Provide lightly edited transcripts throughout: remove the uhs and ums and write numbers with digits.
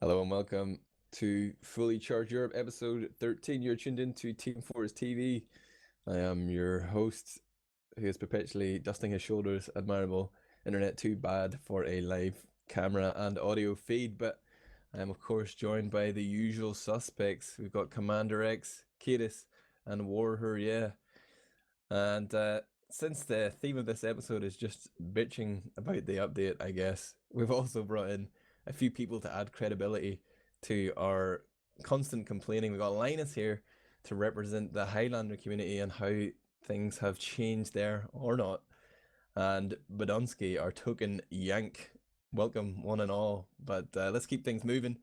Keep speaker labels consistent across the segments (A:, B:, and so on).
A: Hello and welcome to Fully Charged Europe episode 13. You're tuned into teamfortress.tv. I am your host who is perpetually dusting his shoulders. Admirable. Internet too bad for a live camera and audio feed, but I am of course joined by the usual suspects. We've got CommanderX, kaidus, and WARHURYEAH. And since the theme of this episode is just bitching about the update, I guess, we've also brought in a few people to add credibility to our constant complaining. We've got Linus here to represent the Highlander community and how things have changed there or not. And Bdonski, our token Yank. Welcome, one and all. But let's keep things moving.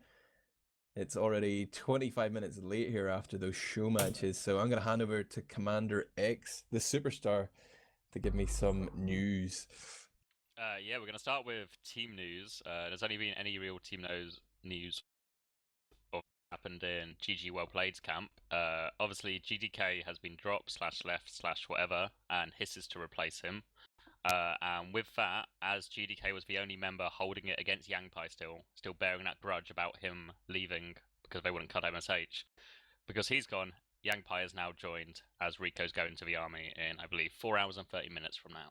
A: It's already 25 minutes late here after those show matches, so I'm going to hand over to CommanderX, the superstar, to give me some news.
B: Yeah, we're going to start with team news. There's only been any real team news of what happened in GG Well Played's camp. Obviously, GDK has been dropped /left/whatever, and Hiss is to replace him. And with that, as GDK was the only member holding it against Yangpai still bearing that grudge about him leaving because they wouldn't cut MSH. Because he's gone, Yangpai is now joined as Rico's going to the army in, I believe, 4 hours and 30 minutes from now.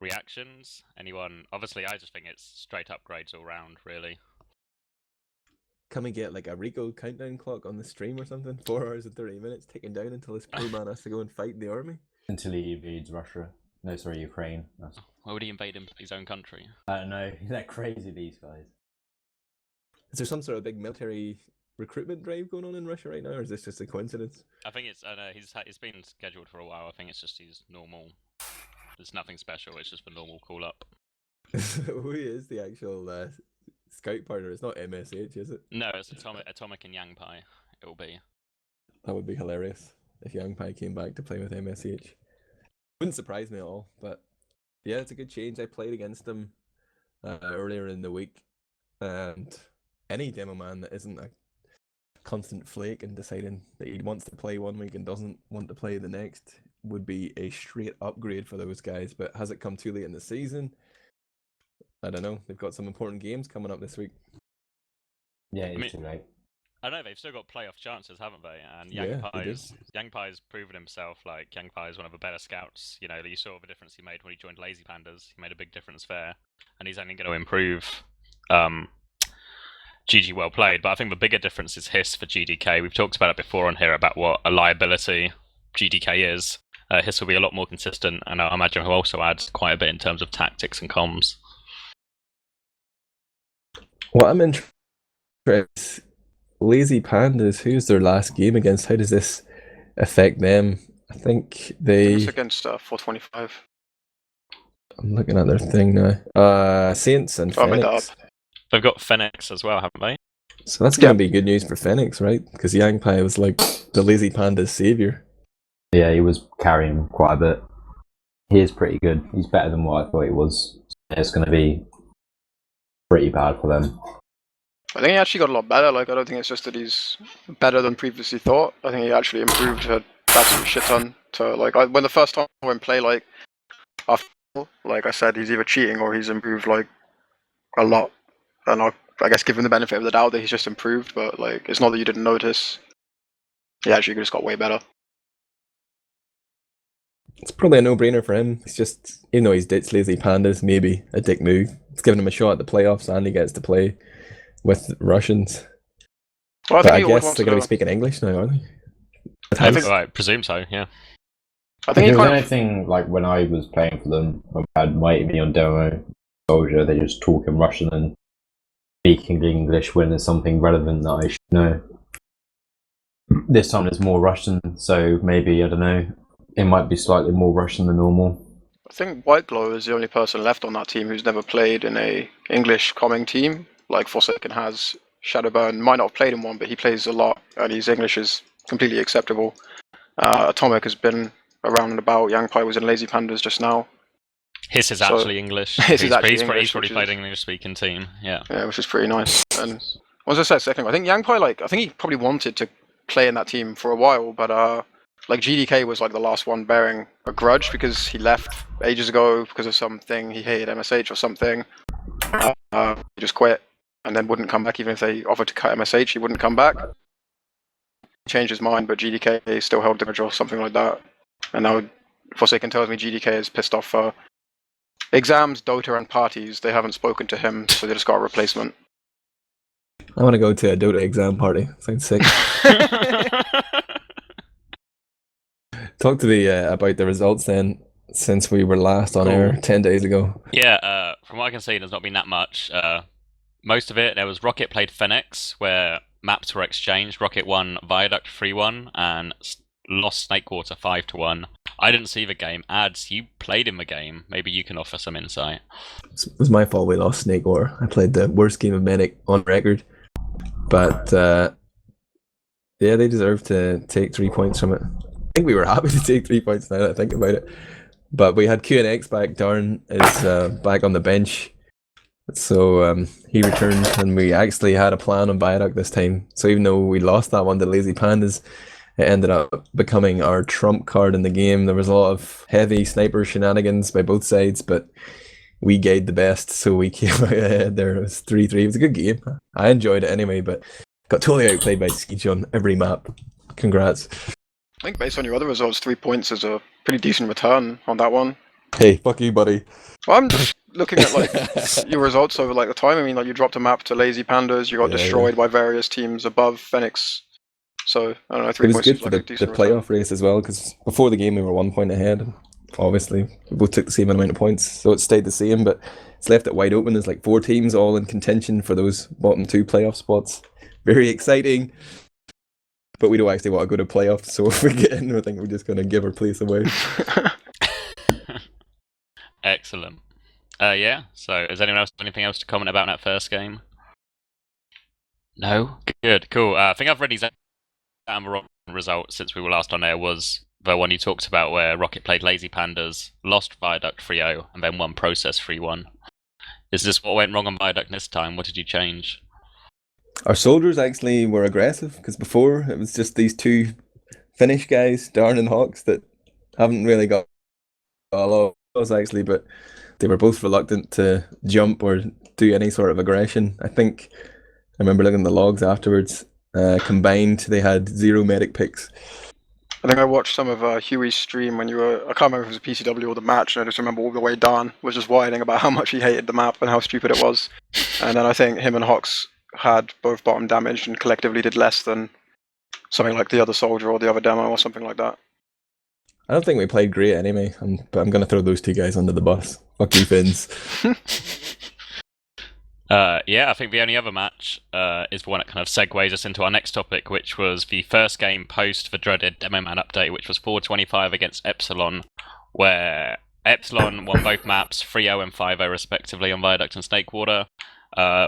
B: Reactions? Anyone? Obviously, I just think it's straight upgrades all round, really.
A: Can we get like a Rico countdown clock on the stream or something? 4 hours and 30 minutes ticking down until this poor man has to go and fight the army?
C: Until he invades Russia. No, sorry, Ukraine.
B: Why would he invade his own country?
C: I don't know. They're crazy, these guys.
A: Is there some sort of big military recruitment drive going on in Russia right now, or is this just a coincidence?
B: I think it's. It's been scheduled for a while. I think it's just his normal. There's nothing special. It's just the normal call up.
A: Who is the actual scout partner? It's not MSH, is it?
B: No, it's Atomic and Yangpai. It will be.
A: That would be hilarious if Yangpai came back to play with MSH. Wouldn't surprise me at all, but yeah, it's a good change. I played against him earlier in the week, and any demo man that isn't a constant flake and deciding that he wants to play one week and doesn't want to play the next would be a straight upgrade for those guys. But has it come too late in the season? I don't know. They've got some important games coming up this week.
C: Yeah, it's too late.
B: I know they've still got playoff chances, haven't they? And
A: Yeah,
B: Yangpai's proven himself. Like Yangpai is one of the better scouts. You know, you saw the difference he made when he joined Lazy Pandas. He made a big difference there, and he's only going to improve. GG Well Played, but I think the bigger difference is Hiss for GDK. We've talked about it before on here about what a liability GDK is. Hiss will be a lot more consistent, and I imagine he'll also add quite a bit in terms of tactics and comms.
A: What I'm interested, Lazy Pandas, who's their last game against? How does this affect them? I think
D: it's against 425.
A: I'm looking at their thing now. Saints and Phoenix.
B: They've got Phoenix as well, haven't they?
A: So that's going to be good news for Phoenix, right? Because Yangpai was like the Lazy Panda's savior.
C: Yeah, he was carrying quite a bit. He is pretty good. He's better than what I thought he was. It's going to be pretty bad for them.
D: I think he actually got a lot better. Like, I don't think it's just that he's better than previously thought. I think he actually improved a absolute shit ton. To like, when the first time I went play, like, after, like I said, he's either cheating or he's improved like a lot. And I guess give him the benefit of the doubt that he's just improved. But like, it's not that you didn't notice. He actually just got way better.
A: It's probably a no-brainer for him. It's just, even though he's ditched Lazy Pandas, maybe a dick move. It's giving him a shot at the playoffs, and he gets to play with Russians. Well, I guess they're going to be speaking English now, aren't they?
B: I presume so, yeah.
C: I think the only thing, like when I was playing for them, when I had me on demo, Soldier, they just talk in Russian and speaking English when there's something relevant that I should know. This time it's more Russian, so maybe, I don't know, it might be slightly more Russian than normal.
D: I think White Glow is the only person left on that team who's never played in a English comming team. Like Forsaken has. Shadowburn might not have played in one, but he plays a lot, and his English is completely acceptable. Atomic has been around and about. Yangpai was in Lazy Pandas just now.
B: Hiss is actually English.
D: He's probably
B: played an English-speaking team. Yeah.
D: Yeah, which is pretty nice. And what was I saying second? I think Yangpai, I think he probably wanted to play in that team for a while, but like GDK was like the last one bearing a grudge because he left ages ago because of something. He hated MSH or something. He just quit. and then wouldn't come back even if they offered to cut MSH. He wouldn't come back. He changed his mind, but GDK still held damage or something like that. And now Forsaken tells me GDK is pissed off for exams, Dota, and parties. They haven't spoken to him, so they just got a replacement.
A: I want to go to a Dota exam party. Sounds sick. Talk to me about the results then, since we were last on air 10 days ago.
B: Yeah, from what I can see, there's not been that much. Most of it, there was Rocket played Phoenix, where maps were exchanged. Rocket won Viaduct 3-1 and lost Snakewater 5-1. I didn't see the game. Ads, you played in the game. Maybe you can offer some insight.
A: It was my fault we lost Snakewater. I played the worst game of Medic on record. But yeah, they deserved to take 3 points from it. I think we were happy to take 3 points now that I think about it. But we had QNX back. Darn is back on the bench. So he returned, and we actually had a plan on Viaduct this time. So even though we lost that one to Lazy Pandas, it ended up becoming our trump card in the game. There was a lot of heavy sniper shenanigans by both sides, but we gave the best, so we came out ahead there. It was 3-3. It was a good game. I enjoyed it anyway, but got totally outplayed by Skeech on every map. Congrats.
D: I think based on your other results, 3 points is a pretty decent return on that one.
A: Hey, fuck you, buddy.
D: Well, I'm just looking at like your results over like the time. I mean, like you dropped a map to Lazy Pandas, you got destroyed by various teams above Phoenix. So I don't know. 3
A: It was
D: points
A: good
D: is
A: for
D: like
A: the
D: a decent
A: playoff race as well, because before the game we were 1 point ahead. And obviously, we both took the same amount of points, so it stayed the same. But it's left it wide open. There's like 4 teams all in contention for those bottom 2 playoff spots. Very exciting. But we don't actually want to go to playoffs, so if we get in, I think we're just going to give our place away.
B: Excellent. Yeah, so has anyone else anything else to comment about that first game? No? Good, cool. I think I've read exactly the result since we were last on air was the one you talked about where Rocket played Lazy Pandas, lost Viaduct 3-0, and then won Process 3-1. Is this what went wrong on Viaduct this time? What did you change? Our
A: soldiers actually were aggressive, because before it was just these 2 Finnish guys, Darn and Hawks, that haven't really got a lot of those actually, but they were both reluctant to jump or do any sort of aggression. I think I remember looking at the logs afterwards. Combined, they had 0 medic picks.
D: I think I watched some of Huey's stream when you were, I can't remember if it was a PCW or the match, and I just remember all the way Dan was just whining about how much he hated the map and how stupid it was. And then I think him and Hawks had both bottom damage and collectively did less than something like the other soldier or the other demo or something like that.
A: I don't think we played great anyway, but I'm going to throw those 2 guys under the bus. Fuck you, Finns.
B: Yeah, I think the only other match is the one that kind of segues us into our next topic, which was the first game post the dreaded Demo Man update, which was 425 against Epsilon, where Epsilon won both maps 3-0 and 5-0 respectively on Viaduct and Snakewater.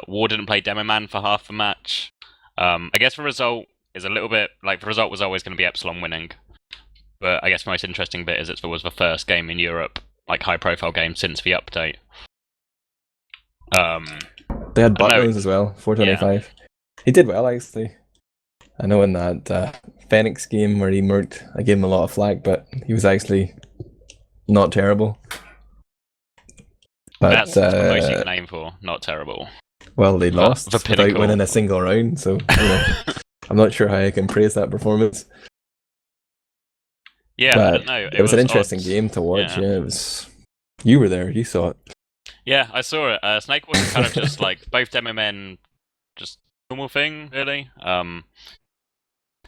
B: War didn't play Demo Man for half the match. I guess the result is a little bit like the result was always going to be Epsilon winning, but I guess the most interesting bit is it was the first game in Europe, like high profile game since the update.
A: They had Buttons as well, 425. Yeah. He did well, actually. I know in that Phoenix game where he murked, I gave him a lot of flack, but he was actually not terrible. But,
B: that's the most you can aim for, not terrible.
A: Well, they lost without winning a single round, so you know, I'm not sure how I can praise that performance.
B: Yeah,
A: but
B: I don't know.
A: It was an interesting game to watch. Yeah, it was. You were there. You saw it.
B: Yeah, I saw it. Snakewater kind of just like both demo men, just normal thing really.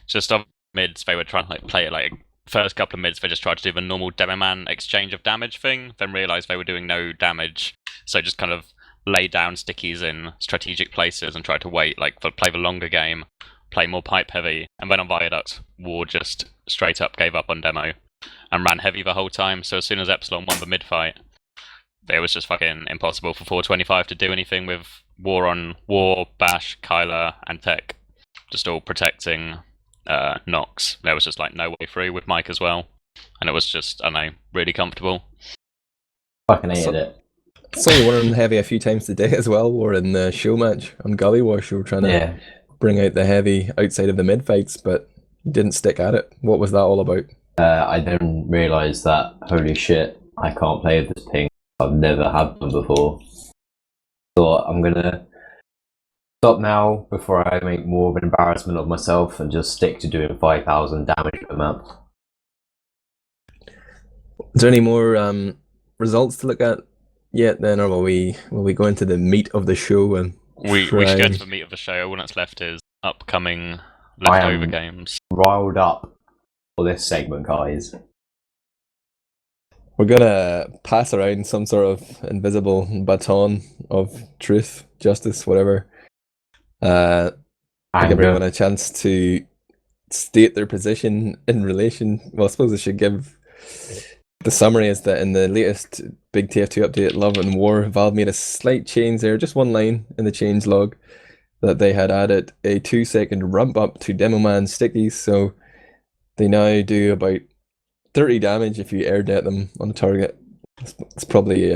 B: Just on mids, they were trying to like play it like first couple of mids. They just tried to do the normal demo man exchange of damage thing. Then realized they were doing no damage, so just kind of lay down stickies in strategic places and try to wait, like play the longer game, play more pipe heavy. And then on Viaduct, War just straight up gave up on demo and ran heavy the whole time. So as soon as Epsilon won the mid fight, it was just fucking impossible for 425 to do anything with War, Bash, Kyler, and Tech just all protecting Nox. There was just like no way through with Mike as well, and it was just, I don't know, really comfortable.
C: Fucking hated it.
A: So we were on heavy a few times today as well. We're in the show match on Gully Wash. We were trying to bring out the heavy outside of the mid fights, but didn't stick at it. What was that all about?
C: I then realised that, holy shit, I can't play with this ping. I've never had them before. Thought I'm gonna stop now before I make more of an embarrassment of myself and just stick to doing 5,000 damage per map.
A: Is there any more results to look at yet then, or will we go into the meat of the show and
B: we should go to the meat of the show. All that's left is upcoming leftover games.
C: Riled up for this segment, guys.
A: We're gonna pass around some sort of invisible baton of truth, justice, whatever. Give everyone a chance to state their position in relation. Well, I suppose I should give the summary is that in the latest big TF2 update, Love and War, Valve made a slight change there, just one line in the change log, that they had added a 2-second ramp up to Demo Man stickies, so they now do about 30 damage if you air net them on a target. It's probably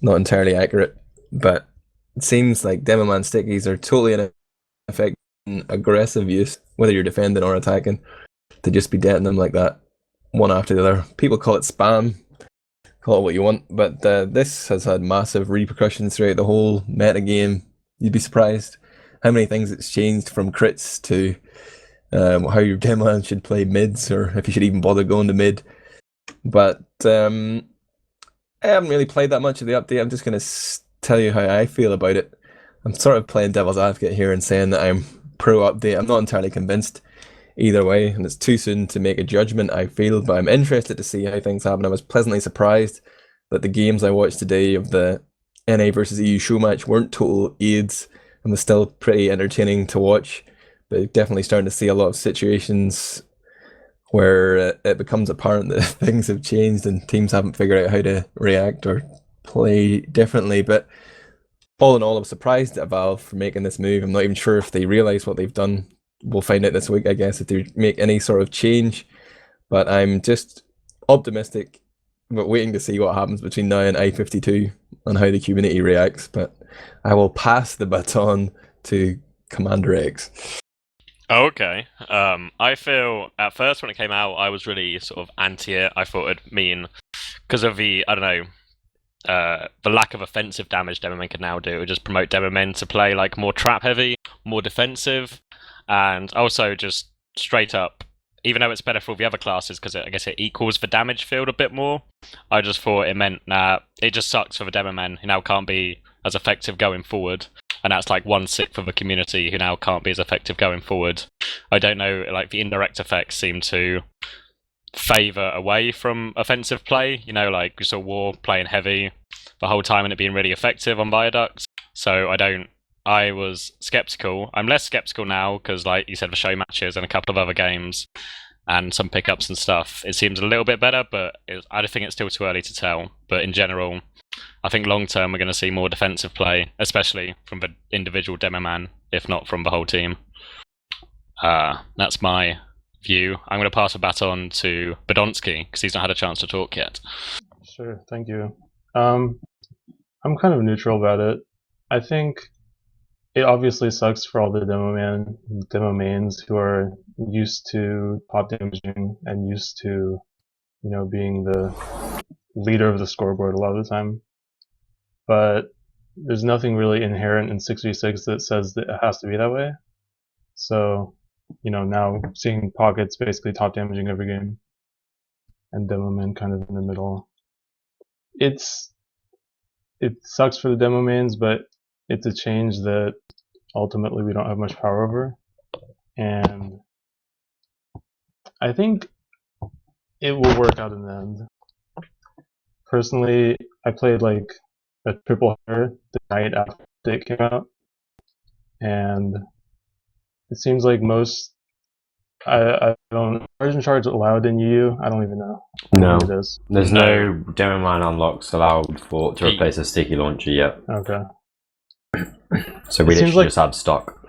A: not entirely accurate, but it seems like Demo Man stickies are totally ineffective in aggressive use, whether you're defending or attacking, to just be netting them like that, one after the other. People call it spam, call it what you want, but this has had massive repercussions throughout the whole meta game. You'd be surprised how many things it's changed, from crits to how your Demo Man should play mids, or if you should even bother going to mid. But I haven't really played that much of the update. I'm just going to tell you how I feel about it. I'm sort of playing devil's advocate here and saying that I'm pro update. I'm not entirely convinced either way, and it's too soon to make a judgment, I feel, but I'm interested to see how things happen. I was pleasantly surprised that the games I watched today of the NA versus EU show match weren't total aids and was still pretty entertaining to watch, but definitely starting to see a lot of situations where it becomes apparent that things have changed and teams haven't figured out how to react or play differently. But all in all, I'm surprised at Valve for making this move. I'm not even sure if they realise what they've done. We'll find out this week, I guess, if they make any sort of change. But I'm just optimistic, but waiting to see what happens between now and I-52 and how the community reacts. But I will pass the baton to CommanderX.
B: Okay. I feel at first when it came out, I was really sort of anti it. I thought it'd mean, because of the, I don't know, the lack of offensive damage Demo Men can now do, it would just promote Demo Men to play like more trap heavy, more defensive, and also just straight up, even though it's better for all the other classes because I guess it equals the damage field a bit more, I just thought it meant it just sucks for the Demo Men who now can't be as effective going forward. And that's like 1/6 of the community who now can't be as effective going forward. I don't know, like the indirect effects seem to favour away from offensive play. You know, like we saw War playing heavy the whole time and it being really effective on Viaducts. So I was sceptical. I'm less sceptical now because, like you said, the show matches and a couple of other games and some pickups and stuff, it seems a little bit better, but I think it's still too early to tell. But in general, I think long term we're going to see more defensive play, especially from the individual Demo Man, if not from the whole team. That's my view. I'm going to pass the baton to Bdonski because he's not had a chance to talk yet.
E: Sure, thank you. I'm kind of neutral about it. I think it obviously sucks for all the demo mains who are used to pop damaging and used to, being the leader of the scoreboard a lot of the time. But there's nothing really inherent in 6v6 that says that it has to be that way. So, now seeing Pockets basically top damaging every game and Demo Man kind of in the middle. It sucks for the demo mains, but it's a change that ultimately we don't have much power over. And I think it will work out in the end. Personally, I played like a triple header the night after it came out, and it seems like most I don't version charge allowed in EU. I don't even know.
C: No,
E: it is.
C: There's no Demo Man unlocks allowed to replace a sticky launcher yet.
E: Okay.
C: So we literally just have stock.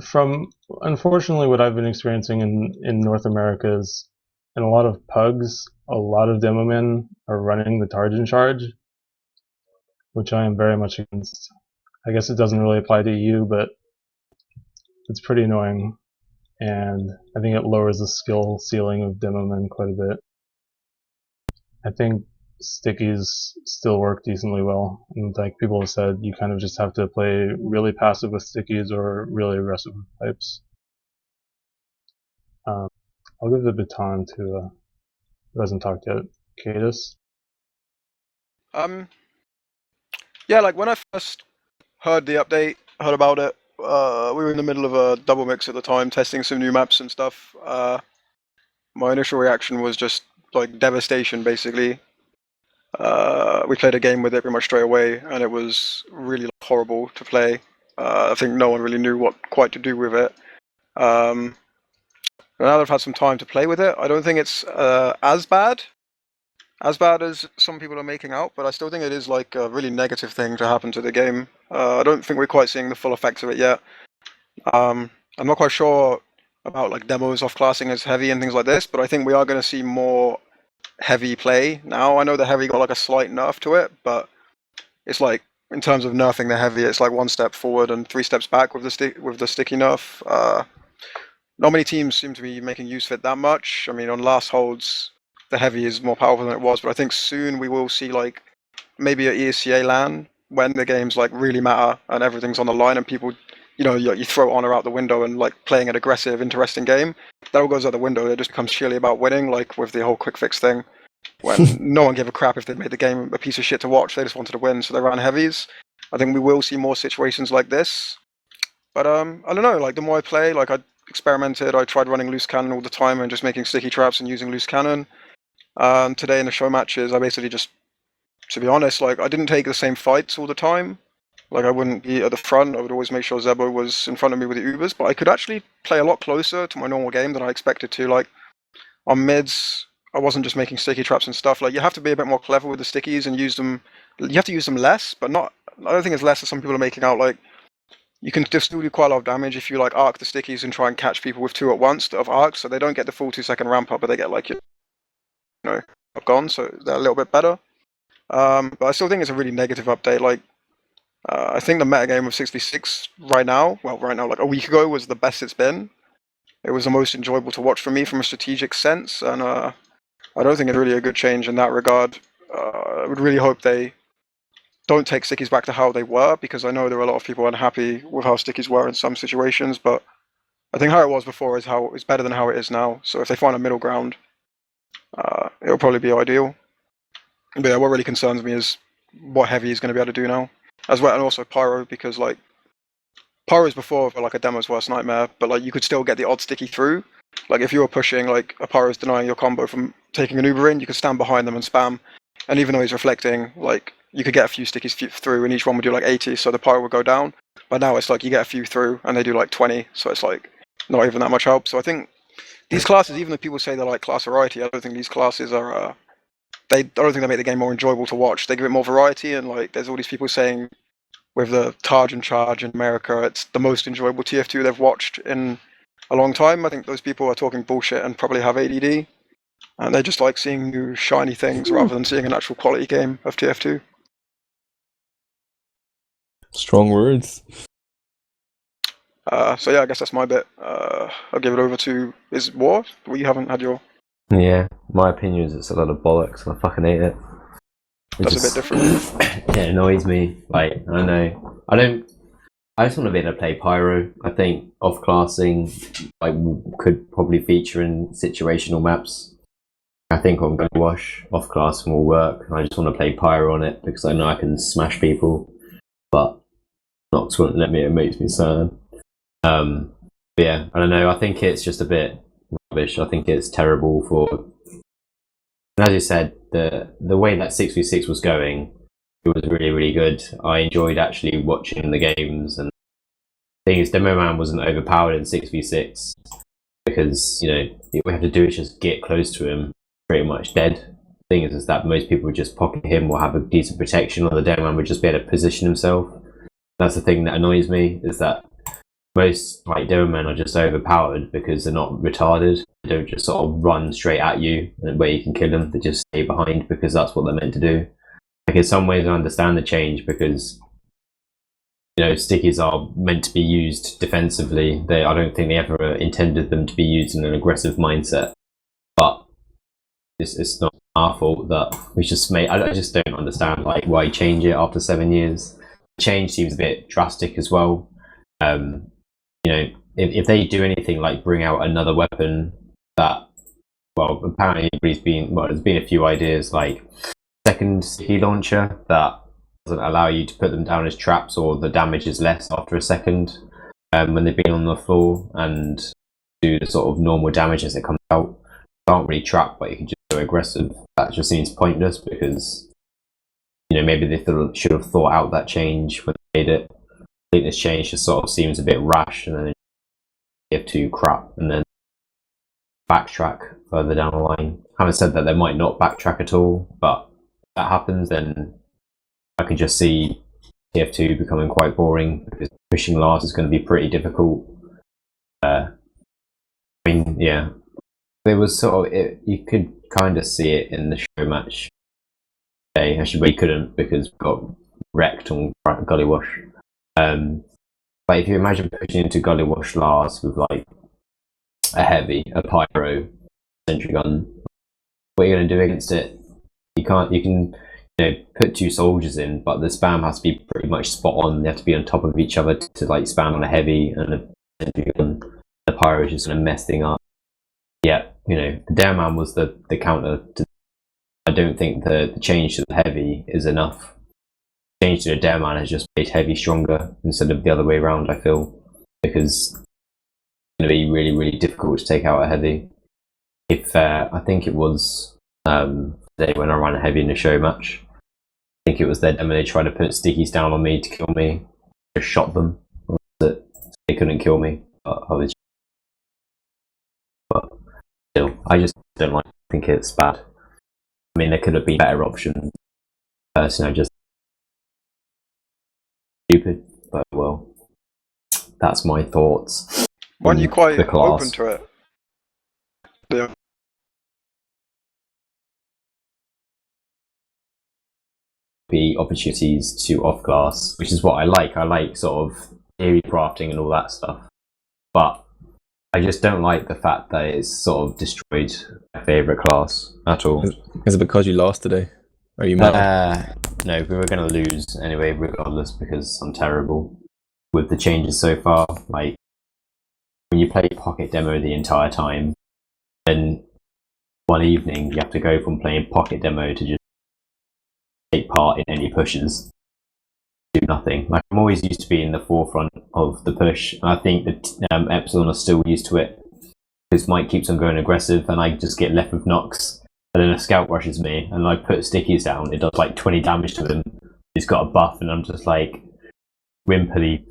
E: From unfortunately what I've been experiencing in North America is in a lot of pugs, a lot of demo men are running the Target charge, which I am very much against. I guess it doesn't really apply to EU, but it's pretty annoying, and I think it lowers the skill ceiling of demo men quite a bit. I think stickies still work decently well. And like people have said, you kind of just have to play really passive with stickies or really aggressive with pipes. I'll give the baton to who hasn't talked yet, Kaidus.
D: Yeah, like when I first heard the update, heard about it, we were in the middle of a double mix at the time, testing some new maps and stuff. My initial reaction was just like devastation, basically. We played a game with it pretty much straight away, and it was really horrible to play. I think no one really knew what quite to do with it. Now that I've had some time to play with it, I don't think it's as bad as some people are making out, but I still think it is like a really negative thing to happen to the game. I don't think we're quite seeing the full effects of it yet. I'm not quite sure about like demos off classing as heavy and things like this, but I think we are going to see more heavy play now. I know the heavy got like a slight nerf to it, but it's like in terms of nerfing the heavy, it's like 1 step forward and 3 steps back with the sticky nerf. Not many teams seem to be making use of it that much. I mean, on last holds, the heavy is more powerful than it was, but I think soon we will see like maybe an ESCA LAN when the games like really matter and everything's on the line and people, you know, you throw honor out the window and like playing an aggressive, interesting game. That all goes out the window. It just becomes purely about winning, like with the whole quick fix thing. When no one gave a crap if they made the game a piece of shit to watch, they just wanted to win, so they ran heavies. I think we will see more situations like this. But I don't know, like the more I play, like I experimented, I tried running loose cannon all the time and just making sticky traps and using loose cannon. Today in the show matches, I basically just, to be honest, like I didn't take the same fights all the time. Like I wouldn't be at the front, I would always make sure Zebo was in front of me with the Ubers, but I could actually play a lot closer to my normal game than I expected to. Like on mids, I wasn't just making sticky traps and stuff. Like you have to be a bit more clever with the stickies and use them. You have to use them less, but not. I don't think it's less as some people are making out. Like you can still do quite a lot of damage if you like arc the stickies and try and catch people with 2 at once of arcs, so they don't get the full 2-second ramp up, but they get like gone, so they're a little bit better. But I still think it's a really negative update. Like I think the metagame of 6v6 right now, like a week ago, was the best it's been. It was the most enjoyable to watch for me from a strategic sense, and I don't think it's really a good change in that regard. I would really hope they don't take stickies back to how they were, because I know there are a lot of people unhappy with how stickies were in some situations, but I think how it was before is better than how it is now. So if they find a middle ground, it'll probably be ideal. But yeah, what really concerns me is what heavy is going to be able to do now, as well, and also pyro, because like pyros before were like a demo's worst nightmare, but like you could still get the odd sticky through. Like if you were pushing, like a pyro's denying your combo from taking an Uber in, you could stand behind them and spam, and even though he's reflecting, like you could get a few stickies through, and each one would do like 80, so the pyro would go down. But now it's like you get a few through, and they do like 20, so it's like not even that much help. So I think these classes, even if people say they're like class variety, I don't think these classes are. I don't think they make the game more enjoyable to watch. They give it more variety, and like there's all these people saying with the Targe and Charge in America, it's the most enjoyable TF2 they've watched in a long time. I think those people are talking bullshit and probably have ADD, and they just like seeing new shiny things rather than seeing an actual quality game of TF2.
A: Strong words.
D: So yeah, I guess that's my bit. I'll give it over to War. We haven't had your.
C: Yeah, my opinion is it's a lot of bollocks, and I fucking hate it.
D: That's a bit different.
C: It annoys me. Like I know, I just want to be able to play pyro. I think off classing like could probably feature in situational maps. I think on Go Wash off classing will work. I just want to play pyro on it because I know I can smash people, but Nox won't let me. It makes me sad. But yeah, I don't know. I think it's just a bit rubbish. I think it's terrible for. And as you said, the way that 6v6 was going, it was really, really good. I enjoyed actually watching the games, and the thing is, Demo Man wasn't overpowered in 6v6 because, you know, what we have to do is just get close to him, pretty much dead. The thing is that most people would just pocket him or have a decent protection, or the Demo Man would just be able to position himself. That's the thing that annoys me, is that most like Demo Men are just overpowered because they're not retarded. They don't just sort of run straight at you where you can kill them. They just stay behind because that's what they're meant to do. Like in some ways I understand the change because, you know, stickies are meant to be used defensively. I don't think they ever intended them to be used in an aggressive mindset. But it's not our fault that we just made. I just don't understand like why change it after 7 years. Change seems a bit drastic as well. You know, if they do anything like bring out another weapon that, well, apparently there's been a few ideas like second sticky launcher that doesn't allow you to put them down as traps, or the damage is less after a second when they've been on the floor, and do the sort of normal damage as it comes out. You can't really trap, but you can just go aggressive. That just seems pointless because, you know, maybe they should have thought out that change when they made it. I think this change just sort of seems a bit rash, and then you have to crap and then backtrack further down the line. Having said that, they might not backtrack at all, but if that happens, then I can just see TF2 becoming quite boring because pushing last is going to be pretty difficult. I mean, yeah, there was sort of you could kind of see it in the show match. Okay, actually, we couldn't because we got wrecked on Gully Wash. But if you imagine pushing into Gully Wash last with like a pyro, sentry gun, what are you going to do against it? You can, you know, put 2 soldiers in, but the spam has to be pretty much spot on. They have to be on top of each other to like spam on a heavy and a sentry gun. The pyro is just going to mess things up. Yeah, you know, the Dareman was the counter to. I don't think the change to the heavy is enough. The change to the Dareman has just made heavy stronger instead of the other way around, I feel, because it's going to be really, really difficult to take out a heavy. If I think it was today when I ran a heavy in the show match, I think it was their demo, they tried to put stickies down on me to kill me. I just shot them. They couldn't kill me. But still, I just don't think it's bad. I mean, there could have been better options. Personally, I just stupid, but well, that's my thoughts.
D: Weren't you quite open to it? Yeah.
C: Be opportunities to off class, which is what I like. I like sort of theory crafting and all that stuff, but I just don't like the fact that it's sort of destroyed my favourite class at all.
A: Is it because you lost today? Are you mad?
C: No, we were going to lose anyway, regardless, because I'm terrible with the changes so far. Like, when you play Pocket Demo the entire time, then one evening you have to go from playing Pocket Demo to just take part in any pushes. Do nothing. Like, I'm always used to being in the forefront of the push, and I think that Epsilon are still used to it because Mike keeps on going aggressive and I just get left with knocks, and then a scout rushes me and I put stickies down. It does like 20 damage to him. He's got a buff and I'm just like wimpily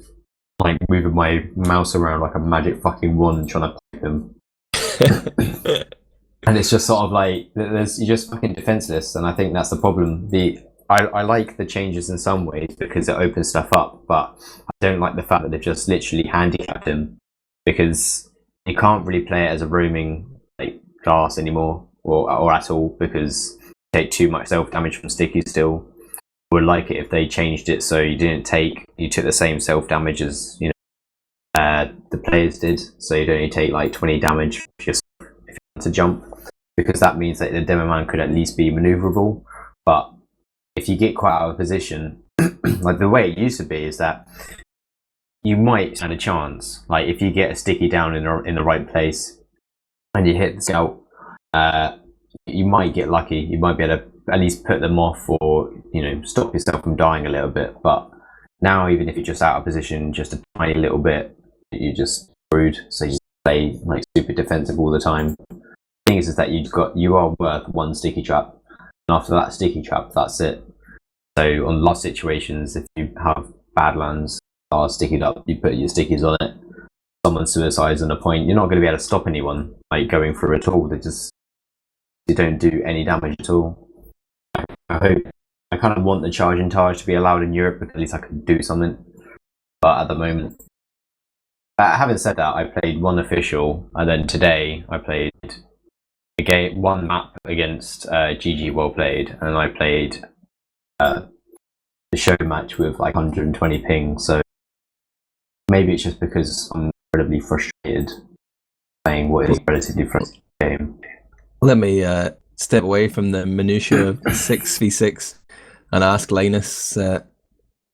C: like moving my mouse around like a magic fucking wand trying to pipe him. And it's just sort of like you're just fucking defenseless, and I think that's the problem. I like the changes in some ways because it opens stuff up, but I don't like the fact that they've just literally handicapped him, because you can't really play it as a roaming like class anymore, or at all, because you take too much self damage from sticky still. I would like it if they changed it so you took the same self damage as, you know, the players did, so you'd only take like 20 damage if you had to jump, because that means that the demo man could at least be maneuverable. But if you get quite out of position, like the way it used to be, is that you might stand a chance. Like if you get a sticky down in the right place and you hit the scout, you might get lucky. You might be able to at least put them off, or, you know, stop yourself from dying a little bit. But now, even if you're just out of position just a tiny little bit, you're just screwed. So you just play like super defensive all the time. The thing is that you are worth one sticky trap. And after that sticky trap, that's it. So on lost situations, if you have Badlands are stickied up, you put your stickies on it, someone suicides on a point, you're not going to be able to stop anyone like going through at all. You don't do any damage at all. I kind of want the charging Taj to be allowed in Europe, because at least I can do something. But at the moment, having said that, I played one official, and then today I played one map against GG Well Played, and I played the show match with like 120 ping. So maybe it's just because I'm incredibly frustrated playing what is a relatively frustrating game.
A: Let me step away from the minutiae of 6v6 and ask Linus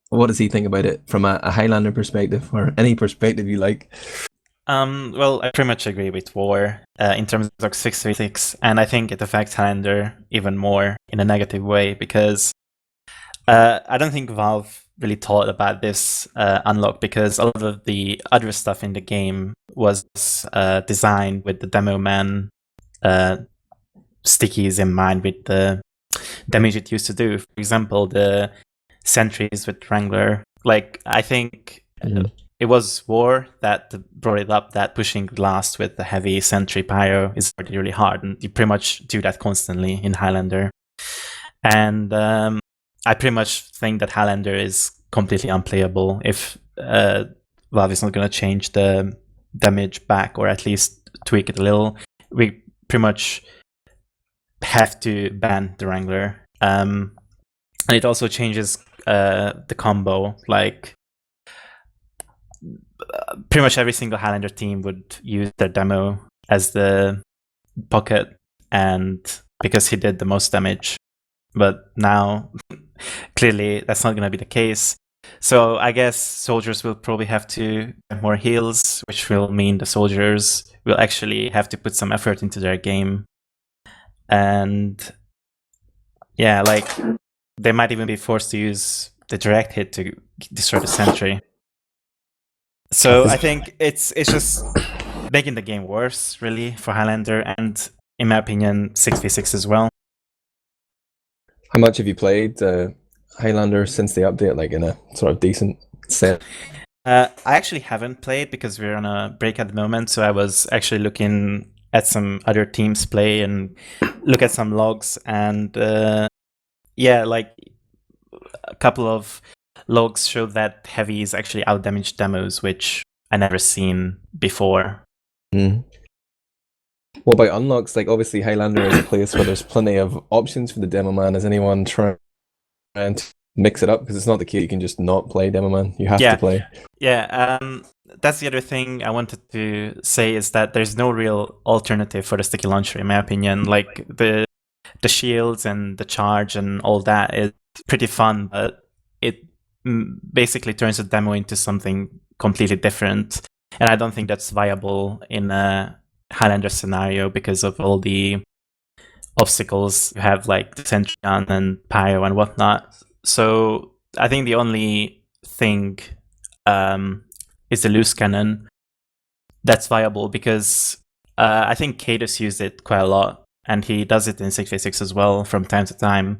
A: what does he think about it from a Highlander perspective, or any perspective you like?
F: Well, I pretty much agree with War in terms of 6v6, and I think it affects Highlander even more in a negative way, because I don't think Valve really thought about this unlock, because a lot of the other stuff in the game was designed with the demo man stickies in mind, with the damage it used to do. For example, the sentries with Wrangler. Like, I think it was War that brought it up, that pushing last with the heavy sentry pyro is really, really hard, and you pretty much do that constantly in Highlander. And I pretty much think that Highlander is completely unplayable if Valve is not going to change the damage back, or at least tweak it a little. We pretty much have to ban the Wrangler. And it also changes the combo. Like, pretty much every single Highlander team would use their demo as the pocket, and because he did the most damage. But now, clearly, that's not going to be the case. So I guess soldiers will probably have to get more heals, which will mean the soldiers will actually have to put some effort into their game. And yeah, like, they might even be forced to use the direct hit to destroy the sentry. So I think it's just making the game worse, really, for Highlander, and in my opinion, 6v6 as well.
A: How much have you played Highlander since the update, like in a sort of decent set?
F: I actually haven't played because we're on a break at the moment, so I was actually looking at some other teams play and look at some logs, and yeah, like a couple of logs show that heavies actually outdamage demos, which I never seen before.
A: What about unlocks? Like, obviously Highlander is a place where there's plenty of options for the demo man. Is anyone trying to mix it up? Because it's not the case you can just not play demo man. You have to play.
F: Yeah, that's the other thing I wanted to say, is that there's no real alternative for the sticky launcher, in my opinion. Like, the shields and the charge and all that is pretty fun, but it basically turns the demo into something completely different. And I don't think that's viable in a Highlander scenario because of all the obstacles you have, like the sentry gun and pyro and whatnot. So I think the only thing is the loose cannon that's viable, because I think kaidus used it quite a lot, and he does it in 6v6 as well from time to time.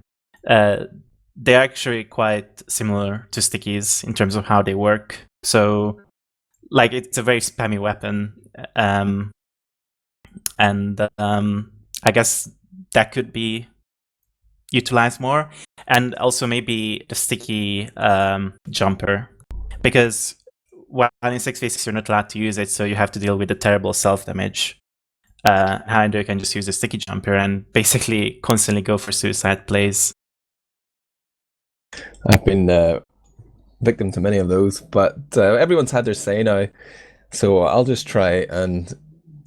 F: They're actually quite similar to stickies in terms of how they work. So, like, it's a very spammy weapon, and I guess that could be utilized more. And also maybe the sticky jumper, because while in 6v6 you're not allowed to use it, so you have to deal with the terrible self-damage. Highlander can just use the sticky jumper and basically constantly go for suicide plays.
A: I've been victim to many of those, but everyone's had their say now, so I'll just try and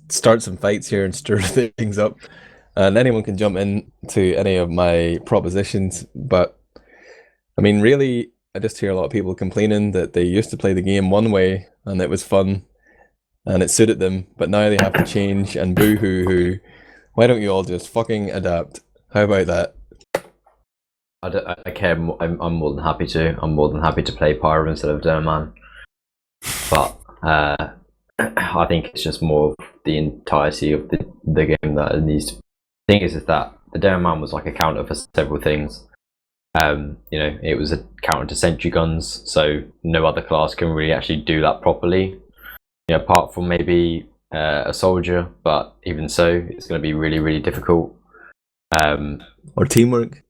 A: start some fights here and stir things up, and anyone can jump in to any of my propositions. But I mean, really, I just hear a lot of people complaining that they used to play the game one way and it was fun and it suited them, but now they have to change, and boo-hoo-hoo. Why don't you all just fucking adapt? How about that?
C: I care. I'm more than happy to. I'm more than happy to play Pyro instead of Derman. But I think it's just more of the entirety of the game that needs to. The thing is that the Derman was like a counter for several things. You know, it was a counter to sentry guns, so no other class can really actually do that properly. You know, apart from maybe a soldier, but even so, it's going to be really, really difficult.
A: Or teamwork.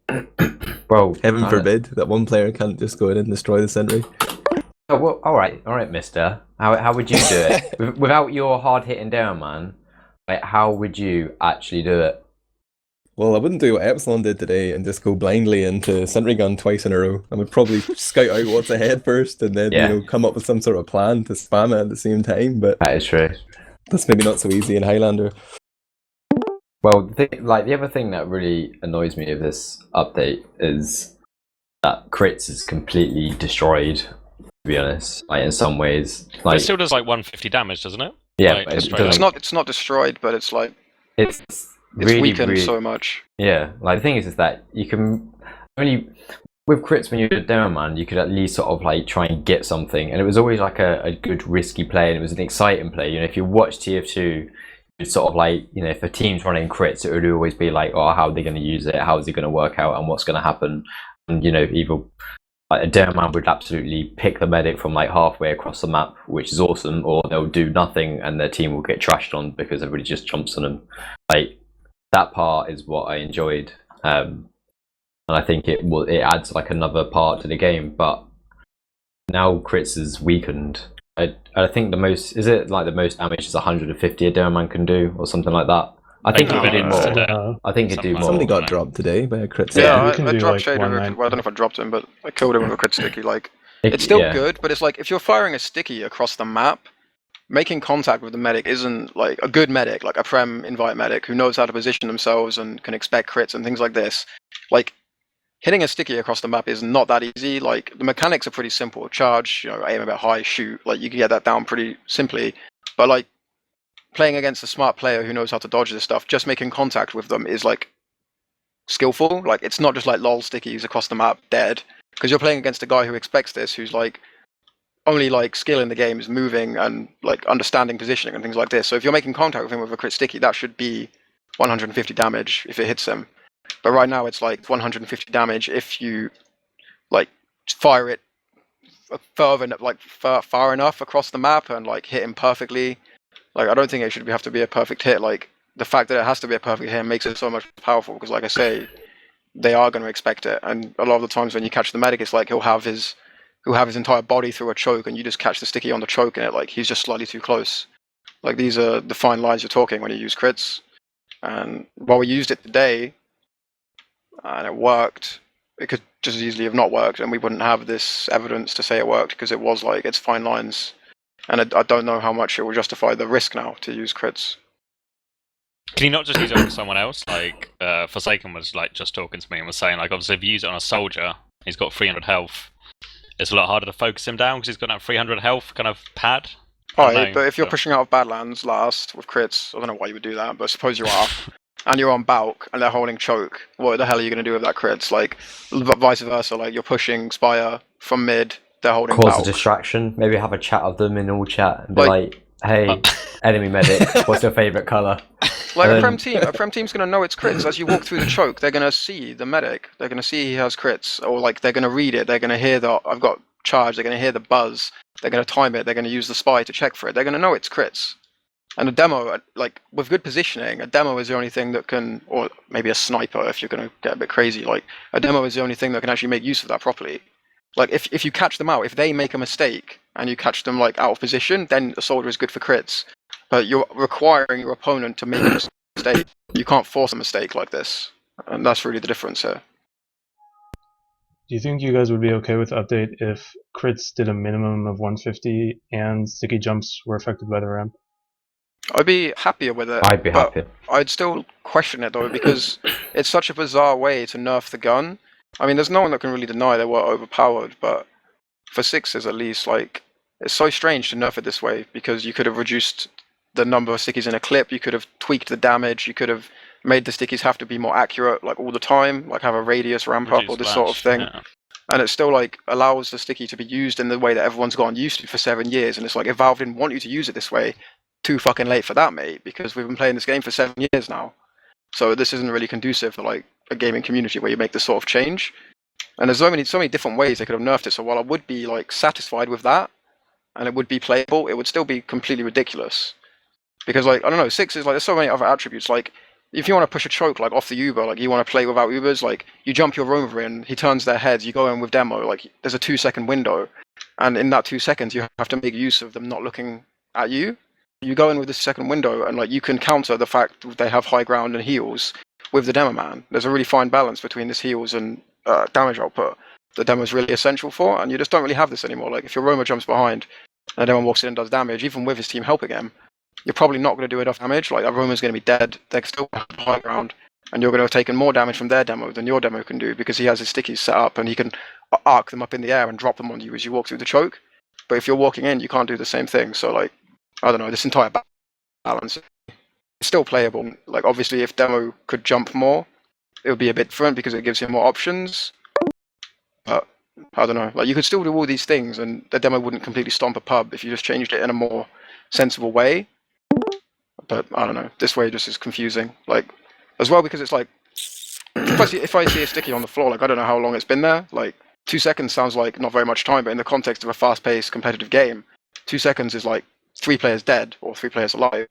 C: Well,
A: heaven forbid that one player can't just go in and destroy the sentry.
C: Oh, well, all right, mister. How would you do it? Without your hard-hitting down, man, like, how would you actually do it?
A: Well, I wouldn't do what Epsilon did today and just go blindly into sentry gun twice in a row. I would probably scout out what's ahead first, and then you know, come up with some sort of plan to spam it at the same time. But
C: that is true.
A: That's maybe not so easy in Highlander.
C: Well, the other thing that really annoys me of this update is that crits is completely destroyed. To be honest, like in some ways,
B: But it still does like 150 damage, doesn't it?
C: Yeah,
B: like,
C: but
D: it's not destroyed, but it's like
C: it's really
D: weakened so much.
C: Yeah, like the thing is that you can only with crits when you're a demo man, you could at least sort of like try and get something, and it was always like a good risky play, and it was an exciting play. You know, if you watch TF2, it's sort of like, you know, if a team's running crits, it would always be like, oh, how are they going to use it? How is it going to work out? And what's going to happen? And, you know, either like a demo man would absolutely pick the medic from like halfway across the map, which is awesome, or they'll do nothing and their team will get trashed on because everybody just jumps on them. Like, that part is what I enjoyed. And I think it adds like another part to the game, but now crits is weakened. I think the most damage is 150 a demo man can do, or something like that. I think it could do more. I think it do more.
A: Somebody got dropped today by a crit.
D: Yeah, I dropped Shader. Well, I don't know if I dropped him, but I killed him with a crit sticky. Like, it's still good, but it's like if you're firing a sticky across the map, making contact with the medic isn't like a good medic, like a prem invite medic who knows how to position themselves and can expect crits and things like this. Like, hitting a sticky across the map is not that easy. Like, the mechanics are pretty simple. Charge, you know, aim a bit high, shoot. Like, you can get that down pretty simply. But like, playing against a smart player who knows how to dodge this stuff, just making contact with them is like skillful. Like, it's not just like lol stickies across the map dead, because you're playing against a guy who expects this, who's like only like skill in the game is moving and like understanding positioning and things like this. So if you're making contact with him with a crit sticky, that should be 150 damage if it hits him. But right now it's like 150 damage if you like fire it far enough across the map and like hit him perfectly. Like, I don't think it should have to be a perfect hit. Like, the fact that it has to be a perfect hit makes it so much powerful, because like I say, they are going to expect it. And a lot of the times when you catch the medic, it's like he'll have his entire body through a choke, and you just catch the sticky on the choke, and it like he's just slightly too close. Like, these are the fine lines you're talking when you use crits. And while we used it today, and it worked, it could just as easily have not worked, and we wouldn't have this evidence to say it worked, because it was like, it's fine lines. And I don't know how much it will justify the risk now to use crits.
B: Can you not just use it on someone else? Like, Forsaken was like just talking to me and was saying, like, obviously if you use it on a soldier, he's got 300 health, it's a lot harder to focus him down because he's got that 300 health kind of pad.
D: Right, but if you're pushing out of Badlands last with crits, I don't know why you would do that, but suppose you are, and you're on Balk and they're holding choke, what the hell are you going to do with that crits? Like, vice versa, like you're pushing Spire from mid, they're holding
C: Cause
D: Balk.
C: a distraction, maybe have a chat of them in all chat and be like, hey, enemy medic, what's your favourite colour?
D: Like, a prem team's going to know it's crits. As you walk through the choke, they're going to see the medic, they're going to see he has crits, or like they're going to read it, they're going to hear that I've got charge, they're going to hear the buzz, they're going to time it, they're going to use the spy to check for it, they're going to know it's crits. And a demo, like, with good positioning, a demo is the only thing that can, or maybe a sniper if you're going to get a bit crazy, like, a demo is the only thing that can actually make use of that properly. Like, if you catch them out, if they make a mistake and you catch them like out of position, then a soldier is good for crits. But you're requiring your opponent to make a mistake. You can't force a mistake like this, and that's really the difference here.
E: Do you think you guys would be okay with the update if crits did a minimum of 150 and sticky jumps were affected by the ramp?
D: I'd be happier with it.
C: I'd be happy.
D: I'd still question it though, because it's such a bizarre way to nerf the gun. I mean, there's no one that can really deny they were overpowered, but for sixes at least, like, it's so strange to nerf it this way, because you could have reduced the number of stickies in a clip, you could have tweaked the damage, you could have made the stickies have to be more accurate, like, all the time, like have a radius ramp up or this sort of thing. Yeah. And it still, like, allows the sticky to be used in the way that everyone's gotten used to for 7 years, and it's like, if Valve didn't want you to use it this way, too fucking late for that, mate, because we've been playing this game for 7 years now. So this isn't really conducive for, like, a gaming community where you make this sort of change. And there's so many different ways they could have nerfed it, so while I would be, like, satisfied with that, and it would be playable, it would still be completely ridiculous. Because, like, I don't know, 6 is, like, there's so many other attributes, like, if you want to push a choke, like, off the Uber, like, you want to play without Ubers, like, you jump your rover in, he turns their heads, you go in with demo, like, there's a 2-second window, and in that 2 seconds, you have to make use of them not looking at you. You go in with this second window, and, like, you can counter the fact that they have high ground and heals with the demo man. There's a really fine balance between this heals and damage output the demo is really essential for, and you just don't really have this anymore. Like, if your roamer jumps behind and everyone walks in and does damage, even with his team helping him, you're probably not going to do enough damage. Like, that Roman's going to be dead. They're still on the high ground. And you're going to have taken more damage from their demo than your demo can do, because he has his stickies set up and he can arc them up in the air and drop them on you as you walk through the choke. But if you're walking in, you can't do the same thing. So, like, I don't know, this entire balance is still playable. Like, obviously, if demo could jump more, it would be a bit different because it gives you more options. But I don't know, like, you could still do all these things and the demo wouldn't completely stomp a pub if you just changed it in a more sensible way. But I don't know, this way just is confusing. Like, as well, because it's like, if I see a sticky on the floor, like, I don't know how long it's been there. Like, 2 seconds sounds like not very much time, but in the context of a fast-paced competitive game, 2 seconds is like 3 players dead or 3 players alive.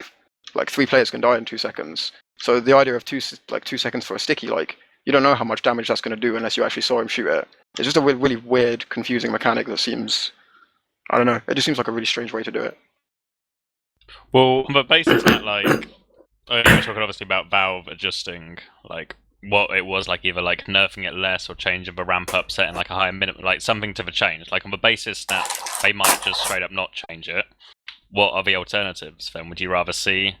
D: Like, 3 players can die in 2 seconds. So the idea of 2 seconds for a sticky, like, you don't know how much damage that's going to do unless you actually saw him shoot it. It's just a really weird, confusing mechanic that seems, I don't know, it just seems like a really strange way to do it.
B: Well, on the basis that, like, we're talking obviously about Valve adjusting, like, what it was, like, either, like, nerfing it less or changing the ramp up, setting, like, a higher minimum, like, something to the change. Like, on the basis that they might just straight up not change it, what are the alternatives then? Would you rather see,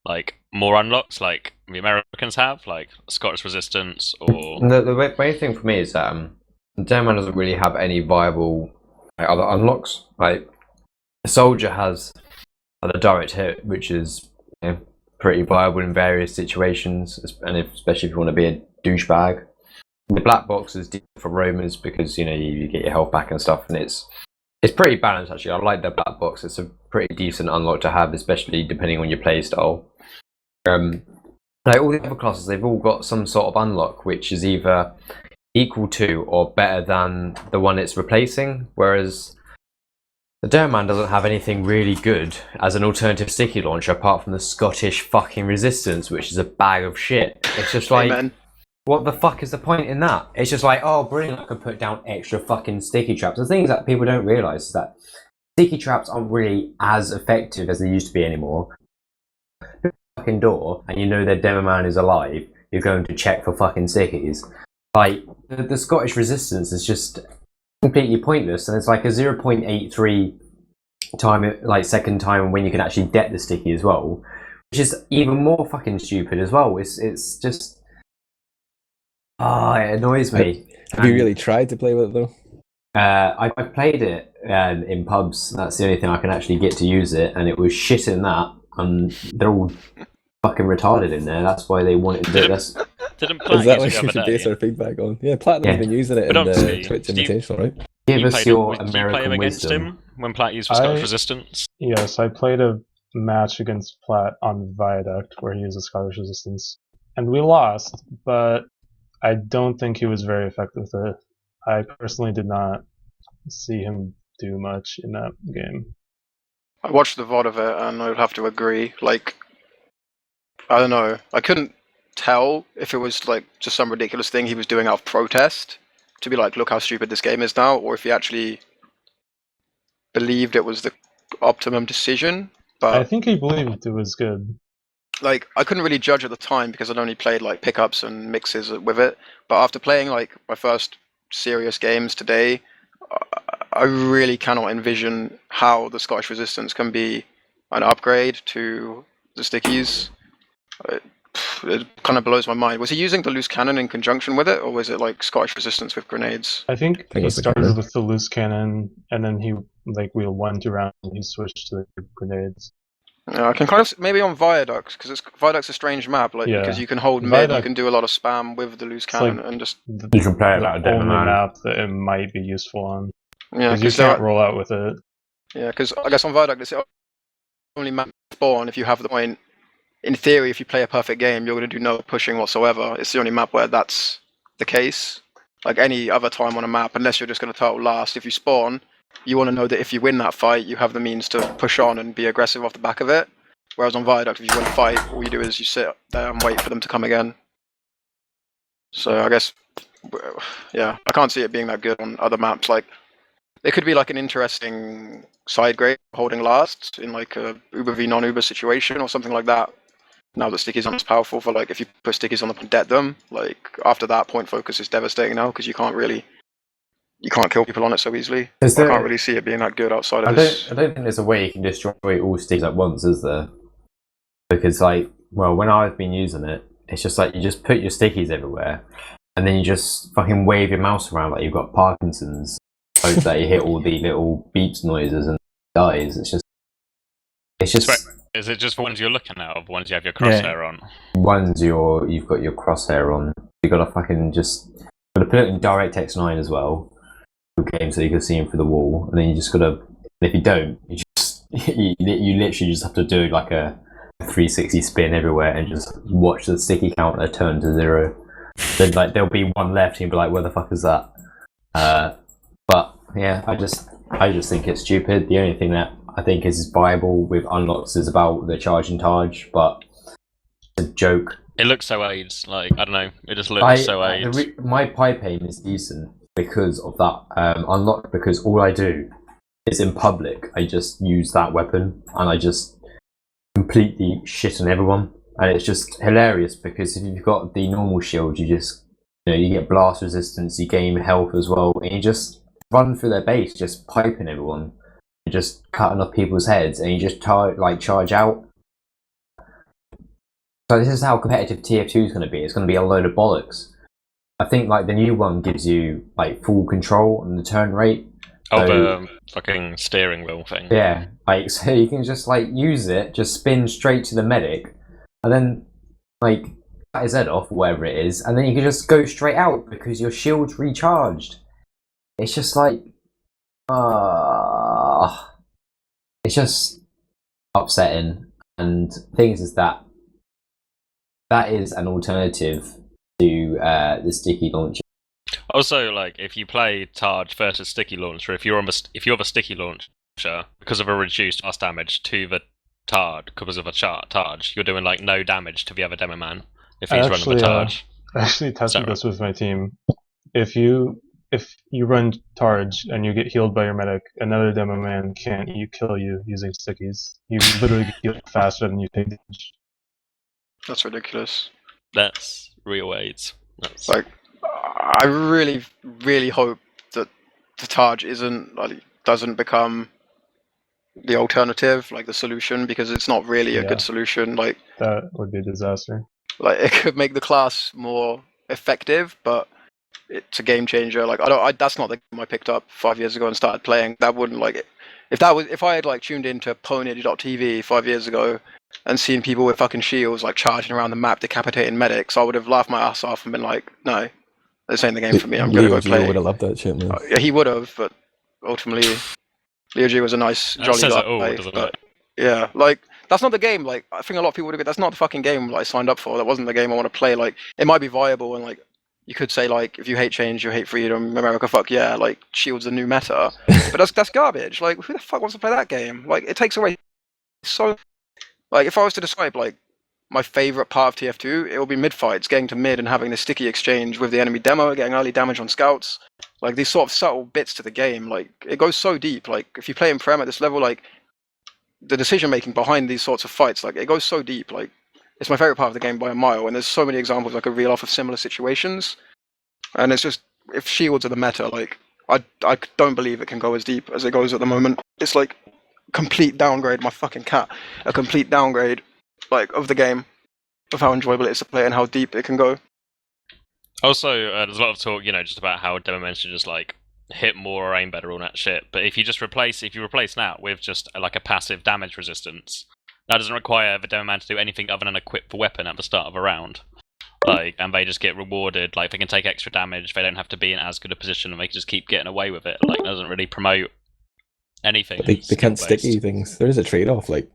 B: like, more unlocks like the Americans have, like Scottish Resistance, or...
C: The main thing for me is that Demoman doesn't really have any viable other unlocks. Like, a soldier has the direct hit, which is pretty viable in various situations, and especially if you want to be a douchebag. The black box is decent for roamers because you get your health back and stuff, and it's pretty balanced actually. I like the black box. It's a pretty decent unlock to have, especially depending on your play style. Like all the other classes, they've all got some sort of unlock which is either equal to or better than the one it's replacing, whereas the Demoman doesn't have anything really good as an alternative sticky launcher apart from the Scottish fucking Resistance, which is a bag of shit. It's just like,
D: Amen.
C: What the fuck is the point in that? It's just like, oh brilliant, I can put down extra fucking sticky traps. The things that people don't realise is that sticky traps aren't really as effective as they used to be anymore. Fucking door and their Demoman is alive, you're going to check for fucking stickies. Like, the Scottish Resistance is just completely pointless, and it's like a 0.83 time, like second time when you can actually get the sticky as well, which is even more fucking stupid as well. It's just it annoys me.
A: Have you really tried to play with it though?
C: I played it in pubs. That's the only thing I can actually get to use it, and it was shit in that. And they're all fucking retarded in there. That's why they wanted to do this.
B: Didn't
A: Is that
B: Platt
A: what
B: use
A: we
B: it the
A: should
B: other
A: base
B: day?
A: our feedback on? Yeah, Platinum's been using it in
B: Bdonski,
A: the Twitch
B: did you-
A: Invitational, right?
C: Give
B: You
C: us
B: played
C: your
B: did you play him
C: American
B: against
C: wisdom.
B: him when Platt used the Scottish Resistance?
E: Yes, I played a match against Platt on Viaduct where he used the Scottish Resistance. And we lost, but I don't think he was very effective with it. I personally did not see him do much in that game.
D: I watched the VOD of it and I would have to agree. Like, I don't know. I couldn't tell if it was like just some ridiculous thing he was doing out of protest to be like, look how stupid this game is now, or if he actually believed it was the optimum decision. But
E: I think he believed it was good.
D: like, I couldn't really judge at the time because I'd only played like pickups and mixes with it. But after playing like my first serious games today, I really cannot envision how the Scottish Resistance can be an upgrade to the stickies. It kind of blows my mind. Was he using the loose cannon in conjunction with it, or was it like Scottish Resistance with grenades?
E: I think
A: it
E: he
A: was the
E: started
A: cannon.
E: with the loose cannon, and then he we went around and he switched to the grenades.
D: Yeah, I can kind of maybe on Viaduct, because Viaduct's a strange map, like because you can hold mid, you
E: Viaduct,
D: can do a lot of spam with the loose
E: it's
D: cannon
E: like
D: and just
C: You can play it
E: the
C: like a demo
E: only
C: man.
E: map that it might be useful on.
D: yeah,
E: Because you can't roll out with it.
D: Yeah, because I guess on Viaduct it's the only map spawn if you have the point. In theory, if you play a perfect game, you're going to do no pushing whatsoever. It's the only map where that's the case. Like any other time on a map, unless you're just going to total last, if you spawn, you want to know that if you win that fight, you have the means to push on and be aggressive off the back of it. Whereas on Viaduct, if you win a fight, all you do is you sit there and wait for them to come again. So I guess, yeah, I can't see it being that good on other maps. Like, it could be like an interesting side grade holding last in like a Uber v non-Uber situation or something like that. Now that stickies aren't as powerful for like if you put stickies on the point, dead them. Like after that, point focus is devastating now because you can't kill people on it so easily. I can't really see it being that good outside of this.
C: I don't think there's a way you can destroy all sticks at once, is there? because like, well, when I've been using it, it's just like you just put your stickies everywhere, and then you just fucking wave your mouse around like you've got Parkinson's. Hope that you hit all the little beeps noises and dies. It's just.
B: Is it just ones you're looking at, or ones you have your crosshair on?
C: Ones you've got your crosshair on. You gotta fucking just gotta put it in DirectX 9 as well. Game so you can see him through the wall, and then you just gotta. If you don't, you just you literally just have to do like a 360 spin everywhere and just watch the sticky counter turn to 0. Then like there'll be one left, and you'll be like, "Where the fuck is that?" But yeah, I just think it's stupid. The only thing that I think is viable with unlocks is about the charge and targe, but it's a joke.
B: It looks so AIDS. Like I don't know, it just looks so AIDS.
C: My pipe aim is decent because of that unlock. Because all I do is in public, I just use that weapon and I just completely shit on everyone, and it's just hilarious because if you've got the normal shield, you just you get blast resistance, you gain health as well, and you just run through their base, just piping everyone, and just cutting off people's heads, and you just charge out. So this is how competitive TF2 is going to be. It's going to be a load of bollocks. I think like the new one gives you like full control on the turn rate.
B: Oh, the fucking steering wheel thing.
C: Yeah, like so you can just like use it, just spin straight to the medic, and then like cut his head off, whatever it is, and then you can just go straight out because your shield's recharged. It's just like, it's just upsetting. And things is that is an alternative to the sticky launcher.
B: Also, like if you play Targe versus sticky launcher, if you have a sticky launcher because of a reduced blast damage to the Targe because of a Targe, you're doing like no damage to the other demo man if he's running the Targe.
E: I actually tested this with my team. If you run Targe and you get healed by your medic, another demo man can't kill you using stickies. You literally get healed faster than you take damage.
D: That's ridiculous.
B: That's real AIDS. That's...
D: Like, I really, really hope that the Targe doesn't become the alternative, like the solution, because it's not really a good solution. Like
E: that would be a disaster.
D: Like it could make the class more effective, but it's a game changer. Like that's not the game I picked up 5 years ago and started playing. That wouldn't like if I had like tuned into pwnage.tv 5 years ago and seen people with fucking shields like charging around the map decapitating medics, I would have laughed my ass off and been like, no, this ain't the game for me. I'm gonna go play.
A: Would have loved that shit, man.
D: Yeah, he would have, but ultimately, Leo G was a nice, jolly guy. But, yeah, like that's not the game. Like I think a lot of people would agree that's not the fucking game that I signed up for. That wasn't the game I want to play. Like it might be viable and like you could say like if you hate change, you hate freedom, America, fuck yeah. Like Shield's a new meta, but that's garbage. Like who the fuck wants to play that game? Like it takes away so. Like if I was to describe like my favorite part of TF2, it will be mid fights, getting to mid and having the sticky exchange with the enemy demo, getting early damage on scouts. Like these sort of subtle bits to the game. Like it goes so deep. Like if you play in Prem at this level, like the decision making behind these sorts of fights, like it goes so deep. Like it's my favorite part of the game by a mile, and there's so many examples I could reel off of similar situations. And it's just if shields are the meta, like I don't believe it can go as deep as it goes at the moment. It's like complete downgrade. My fucking cat, a complete downgrade, like of the game, of how enjoyable it is to play and how deep it can go.
B: Also, there's a lot of talk, just about how demo men should just like hit more or aim better, all that shit. But if you replace that with just like a passive damage resistance, that doesn't require the demo man to do anything other than equip the weapon at the start of a round. Like, and they just get rewarded. Like, they can take extra damage. They don't have to be in as good a position, and they can just keep getting away with it. Like, it doesn't really promote anything.
A: But they can't sticky things. There is a trade-off. Like,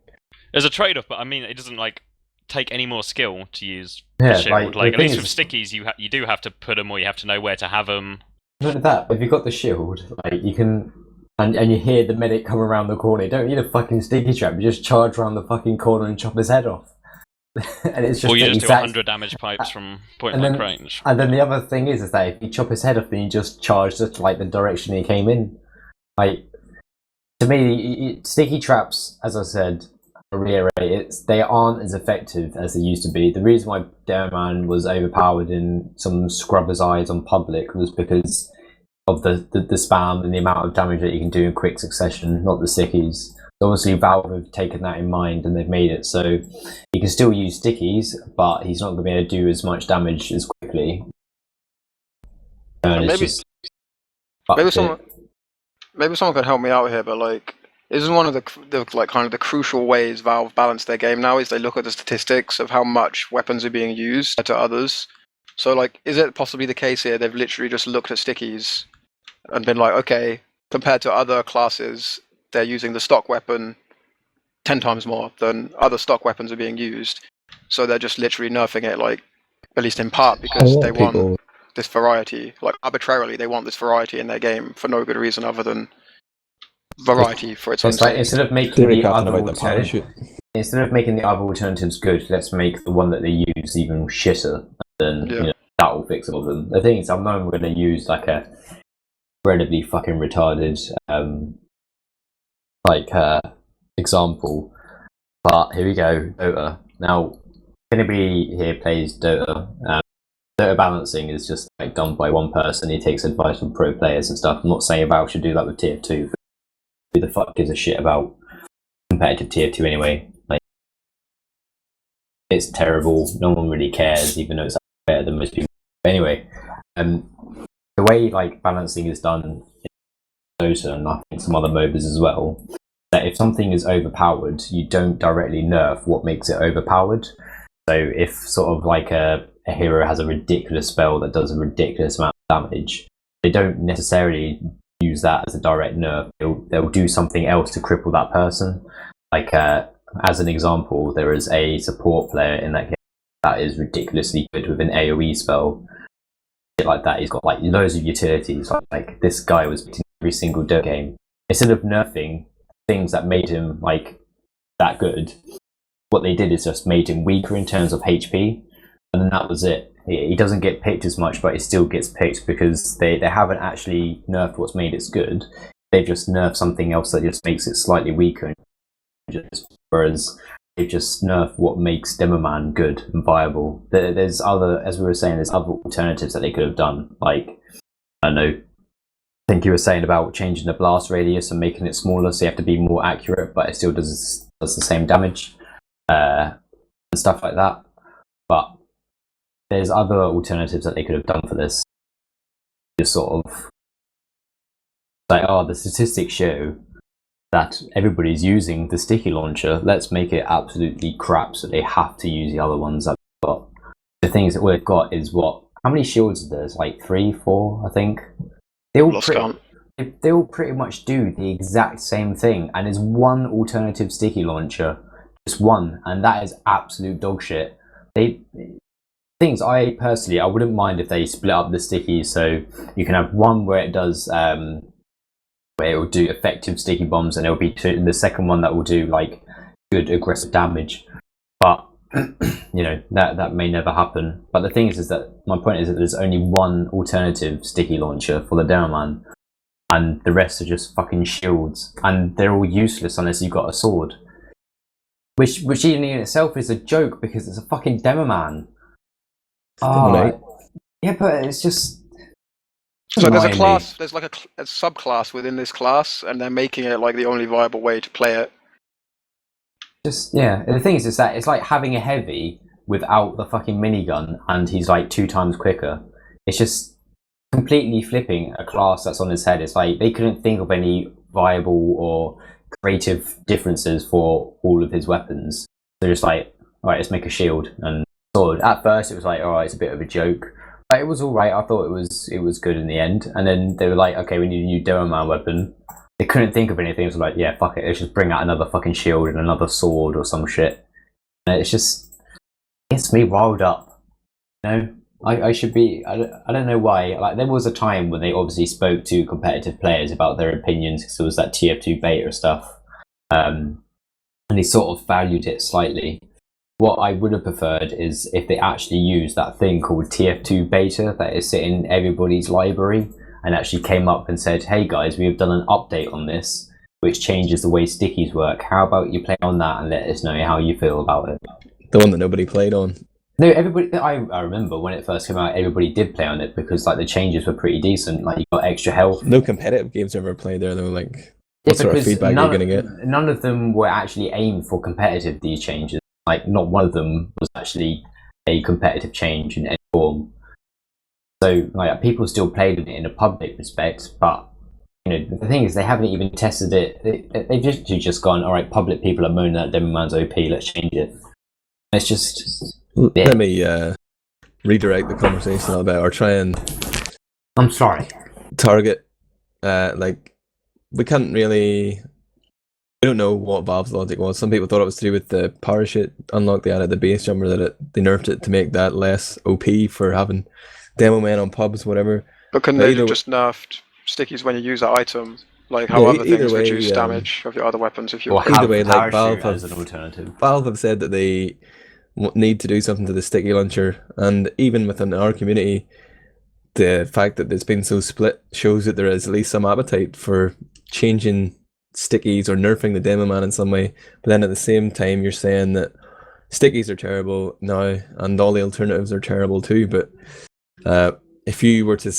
B: there's a trade-off, but I mean, it doesn't like take any more skill to use
C: the
B: shield. Like at least with stickies, you do have to put them, or you have to know where to have them.
C: Look at that. If you've got the shield, like you can, and you hear the medic come around the corner, you don't need a fucking sticky trap. You just charge around the fucking corner and chop his head off. And it's just
B: or you just do 100 damage pipes from point-blank range.
C: And then the other thing is that if you chop his head off, then you just charge just like the direction he came in. Like to me, sticky traps, as I said, reiterate, they aren't as effective as they used to be. The reason why Demoman was overpowered in some scrubbers' eyes on public was because of the spam and the amount of damage that you can do in quick succession, not the stickies. Obviously, Valve have taken that in mind and they've made it so he can still use stickies, but he's not going to be able to do as much damage as quickly. And
D: maybe someone could help me out here, but like, isn't one of the like kind of the crucial ways Valve balance their game now is they look at the statistics of how much weapons are being used to others. So like, is it possibly the case here they've literally just looked at stickies and been like, okay, compared to other classes, they're using the stock weapon 10 times more than other stock weapons are being used. So they're just literally nerfing it, like, at least in part, because they want this variety. Like, arbitrarily, they want this variety in their game for no good reason other than variety for its own sake.
C: Like, instead of making the other alternatives good, let's make the one that they use even shitter. Then you know, that will fix all of them. The thing is, I'm not going to use like a incredibly fucking retarded example, but here we go. Dota. Now, if anybody here plays Dota, Dota balancing is just like done by one person. He takes advice from pro players and stuff. I'm not saying Valve should do that with tier 2. But who the fuck gives a shit about competitive tier 2 anyway? Like, it's terrible. No one really cares, even though it's better than most people. But anyway, the way like balancing is done in Dota, and I think some other MOBAs as well, that if something is overpowered, you don't directly nerf what makes it overpowered. So if sort of like a hero has a ridiculous spell that does a ridiculous amount of damage, they don't necessarily use that as a direct nerf. They'll do something else to cripple that person. Like as an example, there is a support player in that game that is ridiculously good with an AoE spell. Like that, he's got like loads of utilities. Like this guy was beating every single Dota game. Instead of nerfing things that made him like that good, what they did is just made him weaker in terms of HP, and then that was it. He doesn't get picked as much, but he still gets picked because they haven't actually nerfed what's made it good. They've just nerfed something else that just makes it slightly weaker. Whereas they just nerf what makes Demoman good and viable. There's other, as we were saying, there's other alternatives that they could have done. Like, I don't know, I think you were saying about changing the blast radius and making it smaller so you have to be more accurate, but it still does the same damage and stuff like that. But there's other alternatives that they could have done for this. Just sort of like, oh, the statistics show that everybody's using the sticky launcher. Let's make it absolutely crap so they have to use the other ones that we've got. The thing is that we've got is what? How many shields are there? There's like 3, 4, I think. They all pretty much do the exact same thing, and there's one alternative sticky launcher, just one, and that is absolute dog shit. Things I personally, I wouldn't mind if they split up the stickies so you can have one where it does where it will do effective sticky bombs, and it'll be the second one that will do like good aggressive damage. But you know, that may never happen. But the thing is that my point is that there's only one alternative sticky launcher for the Demoman, and the rest are just fucking shields, and they're all useless unless you've got a sword. Which in itself is a joke because it's a fucking Demoman. Yeah, but it's just.
D: So there's a class, there's like a subclass within this class, and they're making it like the only viable way to play it.
C: Just yeah, the thing is that it's like having a heavy without the fucking minigun, and he's like 2 times quicker. It's just completely flipping a class that's on his head. It's like they couldn't think of any viable or creative differences for all of his weapons. They're just like, all right, let's make a shield and sword. At first, it was like, all right, it's a bit of a joke. But it was all right. I thought it was good in the end. And then they were like, okay, we need a new Demoman weapon. They couldn't think of anything. It was like, yeah, fuck it. Let's just bring out another fucking shield and another sword or some shit. And it's just gets me riled up. You know, I should be. I don't know why. Like there was a time when they obviously spoke to competitive players about their opinions because there was that TF2 beta stuff, and they sort of valued it slightly. What I would have preferred is if they actually used that thing called TF2 beta that is sitting in everybody's library and actually came up and said, hey guys, we have done an update on this which changes the way stickies work. How about you play on that and let us know how you feel about it?
A: The one that nobody played on.
C: No, everybody. I remember when it first came out, everybody did play on it because like the changes were pretty decent. Like you got extra health.
A: No competitive games ever played there though. Like
C: Yeah,
A: sort of
C: because
A: feedback you're going to get?
C: none of them were actually aimed for competitive, these changes. Like, not one of them was actually a competitive change in any form. So, like, people still played it in a public respect, but, you know, the thing is, they haven't even tested it. They've just gone, all right, public people are moaning that Demo Man's OP, let's change it. It's just... Yeah.
A: Let me redirect the conversation a little bit, or try and...
C: I'm sorry.
A: Target, like, we can't really... We don't know what Valve's logic was. Some people thought it was to do with the parachute unlock they added the base jumper, that they nerfed it to make that less OP for having demo men on pubs, whatever.
D: But couldn't they just nerfed stickies when you use that item? Like how other things reduce damage of your other weapons if you...
C: Or
A: either way, like
C: Valve as an alternative.
A: Valve have said that they need to do something to the sticky launcher, and even within our community, the fact that it's been so split shows that there is at least some appetite for changing stickies or nerfing the demo man in some way. But then at the same time, you're saying that stickies are terrible now and all the alternatives are terrible too. But if you were to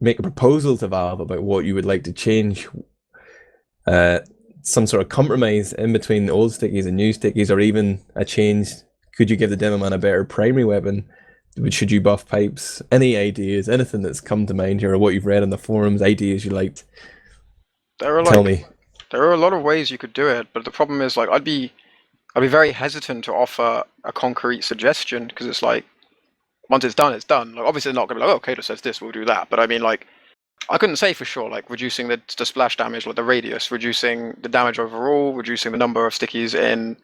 A: make a proposal to Valve about what you would like to change, some sort of compromise in between the old stickies and new stickies, or even a change, could you give the demo man a better primary weapon? Should you buff pipes? Any ideas? Anything that's come to mind here, or what you've read on the forums? Ideas you liked? Tell me.
D: There are a lot of ways you could do it, but the problem is, like, I'd be very hesitant to offer a concrete suggestion, because it's like, once it's done, it's done. Like, obviously, they're not going to be like, oh, kaidus says this, we'll do that. But I mean, like, I couldn't say for sure, like, reducing the splash damage, like the radius, reducing the damage overall, reducing the number of stickies in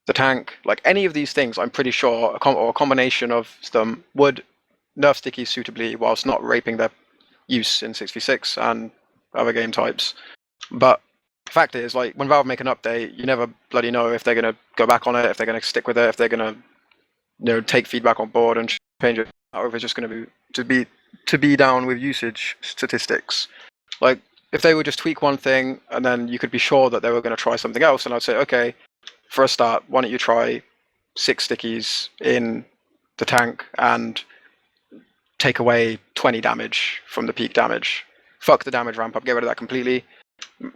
D: the tank. Like, any of these things, I'm pretty sure, or a combination of them would nerf stickies suitably whilst not raping their use in 6v6 and other game types. But the fact is, like, when Valve make an update, you never bloody know if they're going to go back on it, if they're going to stick with it, if they're going to, you know, take feedback on board and change it, or if it's just going to be down with usage statistics. Like, if they would just tweak one thing and then you could be sure that they were going to try something else, and I'd say, okay, for a start, why don't you try 6 stickies in the tank and take away 20 damage from the peak damage. Fuck the damage ramp up, get rid of that completely.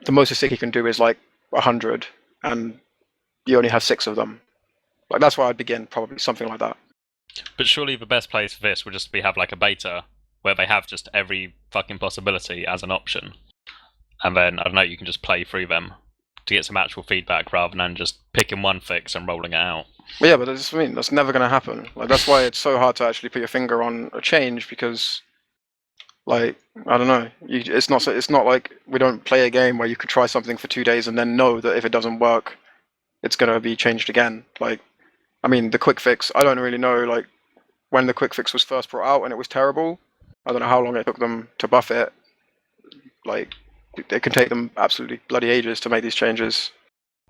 D: The most a sticky can do is like 100, and you only have 6 of them. Like, that's where I'd begin, probably something like that.
B: But surely the best place for this would just be have like a beta where they have just every fucking possibility as an option, and then I don't know, you can just play through them to get some actual feedback rather than just picking one fix and rolling it out.
D: Well, yeah, but that's, I mean, that's never going to happen. Like, that's why it's so hard to actually put your finger on a change, because, like, I don't know, it's not like we don't play a game where you could try something for 2 days and then know that if it doesn't work, it's going to be changed again. Like, I mean, the quick fix, I don't really know, like, when the quick fix was first brought out and it was terrible, I don't know how long it took them to buff it. Like, it can take them absolutely bloody ages to make these changes.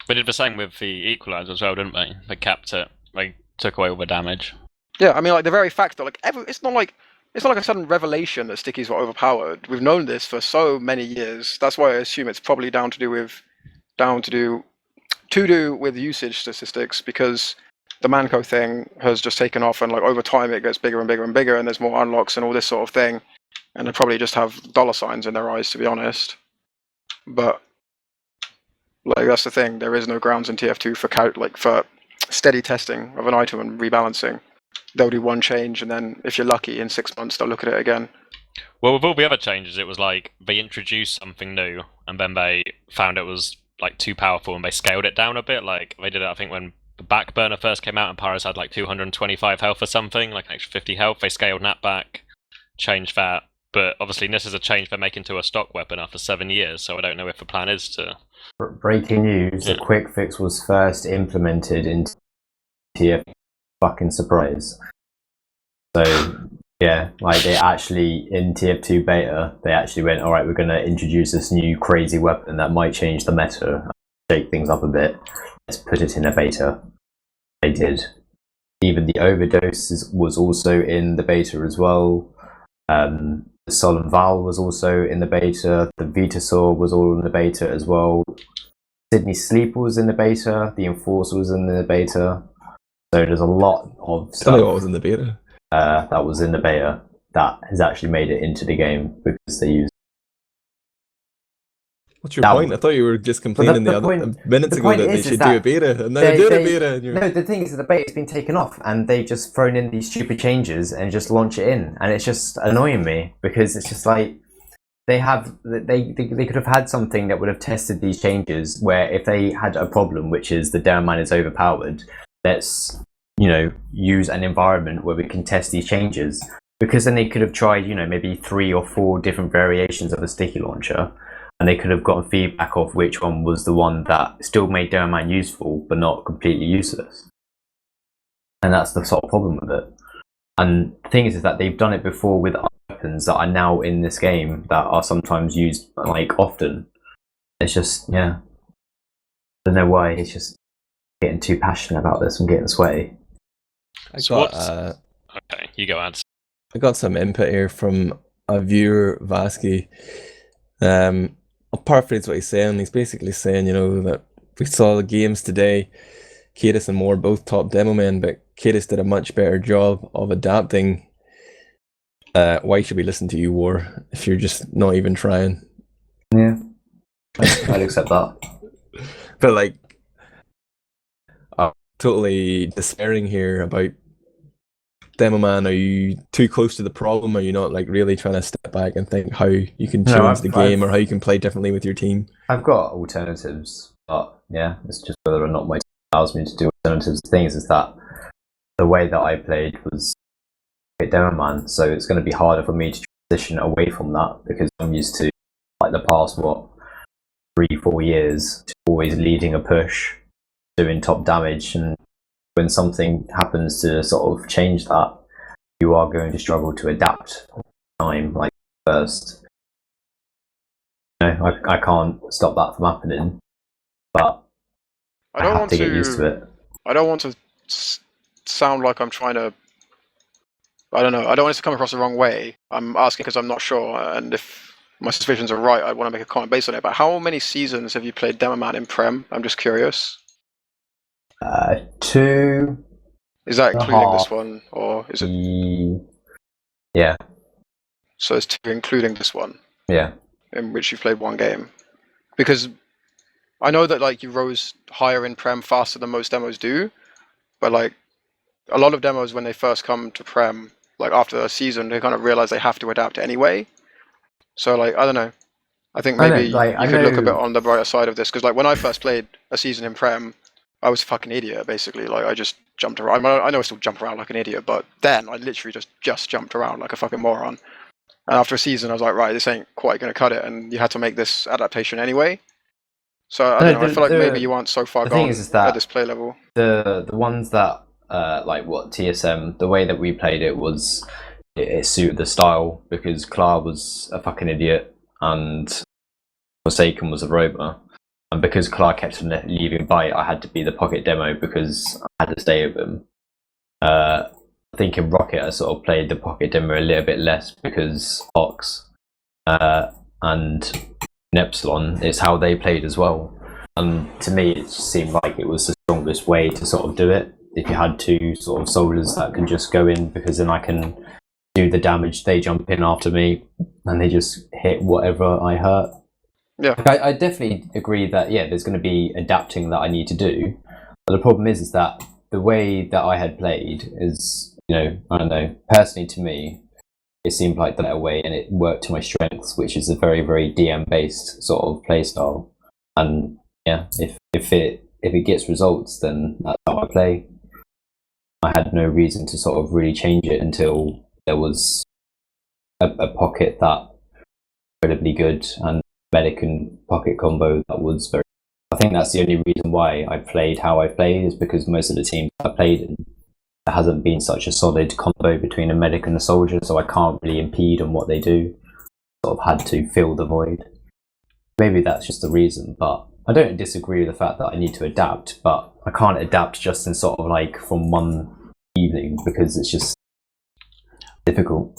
B: They did the same with the equalizer as well, didn't they? They capped it. They took away all the damage.
D: Yeah, I mean, like, the very fact that, like, it's not like a sudden revelation that stickies were overpowered. We've known this for so many years. That's why I assume it's probably to do with usage statistics, because the Manco thing has just taken off, and, like, over time it gets bigger and bigger and bigger, and there's more unlocks and all this sort of thing, and they probably just have dollar signs in their eyes, to be honest. But, like, that's the thing, there is no grounds in TF2 for steady testing of an item and rebalancing. They'll do one change, and then if you're lucky, in 6 months they'll look at it again.
B: Well, with all the other changes, it was like they introduced something new, and then they found it was like too powerful, and they scaled it down a bit. Like, they did it, I think, when the Backburner first came out, and Pyros had like 225 health or something, like an extra 50 health. They scaled that back, changed that. But obviously, this is a change they're making to a stock weapon after 7 years, so I don't know if the plan is to...
C: Breaking news, the quick fix was first implemented in TF fucking surprise. So, yeah, like, they actually, in TF2 beta, they actually went, alright, we're going to introduce this new crazy weapon that might change the meta, shake things up a bit. Let's put it in a beta. They did. Even the overdose was also in the beta as well. The Solemn Val was also in the beta. The Vitasaur was all in the beta as well. Sydney Sleeper was in the beta. The Enforcer was in the beta. So there's a lot of stuff.
A: Tell me what was in the beta.
C: That was in the beta that has actually made it into the game because they used.
A: What's your point? I thought you were just complaining minutes ago that they should do a beta, and now they're doing a beta.
C: No, the thing is that the beta's been taken off, and they've just thrown in these stupid changes and just launch it in, and it's just annoying me because it's just like they could have had something that would have tested these changes. Where if they had a problem, which is the demo man is overpowered, let's use an environment where we can test these changes. Because then they could have tried maybe 3 or 4 different variations of a sticky launcher. And they could have gotten feedback of which one was the one that still made Demo Man useful, but not completely useless. And that's the sort of problem with it. And the thing is that they've done it before with weapons that are now in this game that are sometimes used often. It's just, I don't know why. It's just getting too passionate about this and getting sweaty.
B: Okay, you go, Ads.
A: I got some input here from a viewer, Vasky. I'll paraphrase what he's saying. He's basically saying, that we saw the games today. Kaidus and Moore both top demo men, but Kaidus did a much better job of adapting. Why should we listen to you, War, if you're just not even trying?
C: Yeah, I'd accept that.
A: But I'm totally despairing here about Demo Man. Are you too close to the problem? Are you not really trying to step back and think how you can change the game or how you can play differently with your team?
C: I've got alternatives, but it's just whether or not my team allows me to do alternatives. The thing is that the way that I played was Demo Man, so it's going to be harder for me to transition away from that because I'm used to the past 3-4 years to always leading a push, doing top damage, and when something happens to sort of change that, you are going to struggle to adapt time first. I can't stop that from happening, but I have to get used to it.
D: I don't want to sound like I'm trying to. I don't know. I don't want it to come across the wrong way. I'm asking because I'm not sure, and if my suspicions are right, I want to make a comment based on it. But how many seasons have you played Demo Man in Prem? I'm just curious.
C: 2.
D: Is that including this one, or is it?
C: Yeah.
D: So it's 2 including this one.
C: Yeah.
D: In which you played 1 game, because I know that you rose higher in Prem faster than most demos do, but a lot of demos when they first come to Prem, after a season, they kind of realize they have to adapt anyway. So I don't know. I think maybe you could look a bit on the brighter side of this, because when I first played a season in Prem, I was a fucking idiot, basically. I just jumped around. I know I still jump around like an idiot, but then I literally just jumped around like a fucking moron. And after a season, I was like, right, this ain't quite going to cut it, and you had to make this adaptation anyway. So I don't know. I feel like maybe you aren't so far gone at this play level.
C: The ones that TSM, the way that we played it was it suited the style because Klar was a fucking idiot and Forsaken was a rover. And because Clark kept leaving Bite, I had to be the pocket demo because I had to stay with him. I think in Rocket I sort of played the pocket demo a little bit less because Ox and in Epsilon, it's how they played as well. And to me it just seemed like it was the strongest way to sort of do it. If you had 2 sort of soldiers that can just go in, because then I can do the damage, they jump in after me and they just hit whatever I hurt.
D: Yeah,
C: I definitely agree that there's going to be adapting that I need to do, but the problem is that the way that I had played is, I don't know, personally to me, it seemed like the better way, and it worked to my strengths, which is a very, very DM based sort of play style. And if it gets results, then that's how I play. I had no reason to sort of really change it until there was a pocket that was incredibly good and medic and pocket combo that was very. I think that's the only reason why I played how I played, is because most of the teams I played in, there hasn't been such a solid combo between a medic and a soldier, so I can't really impede on what they do. Sort of had to fill the void. Maybe that's just the reason, but I don't disagree with the fact that I need to adapt, but I can't adapt just in sort of from one evening because it's just difficult.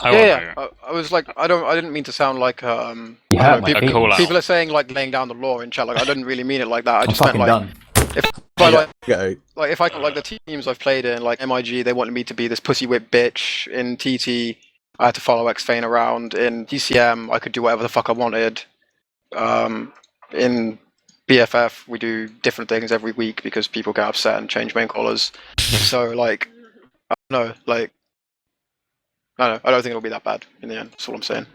D: I was I didn't mean to sound like people are saying laying down the law in chat. I didn't really mean it like that. I just meant if I the teams I've played in, MIG, they wanted me to be this pussy whip bitch. In TT, I had to follow X-Fane around. In DCM, I could do whatever the fuck I wanted. In BFF, we do different things every week because people get upset and change main callers. So, like, I don't know, like, I don't know, I don't think it'll be that bad in the end. That's all I'm saying.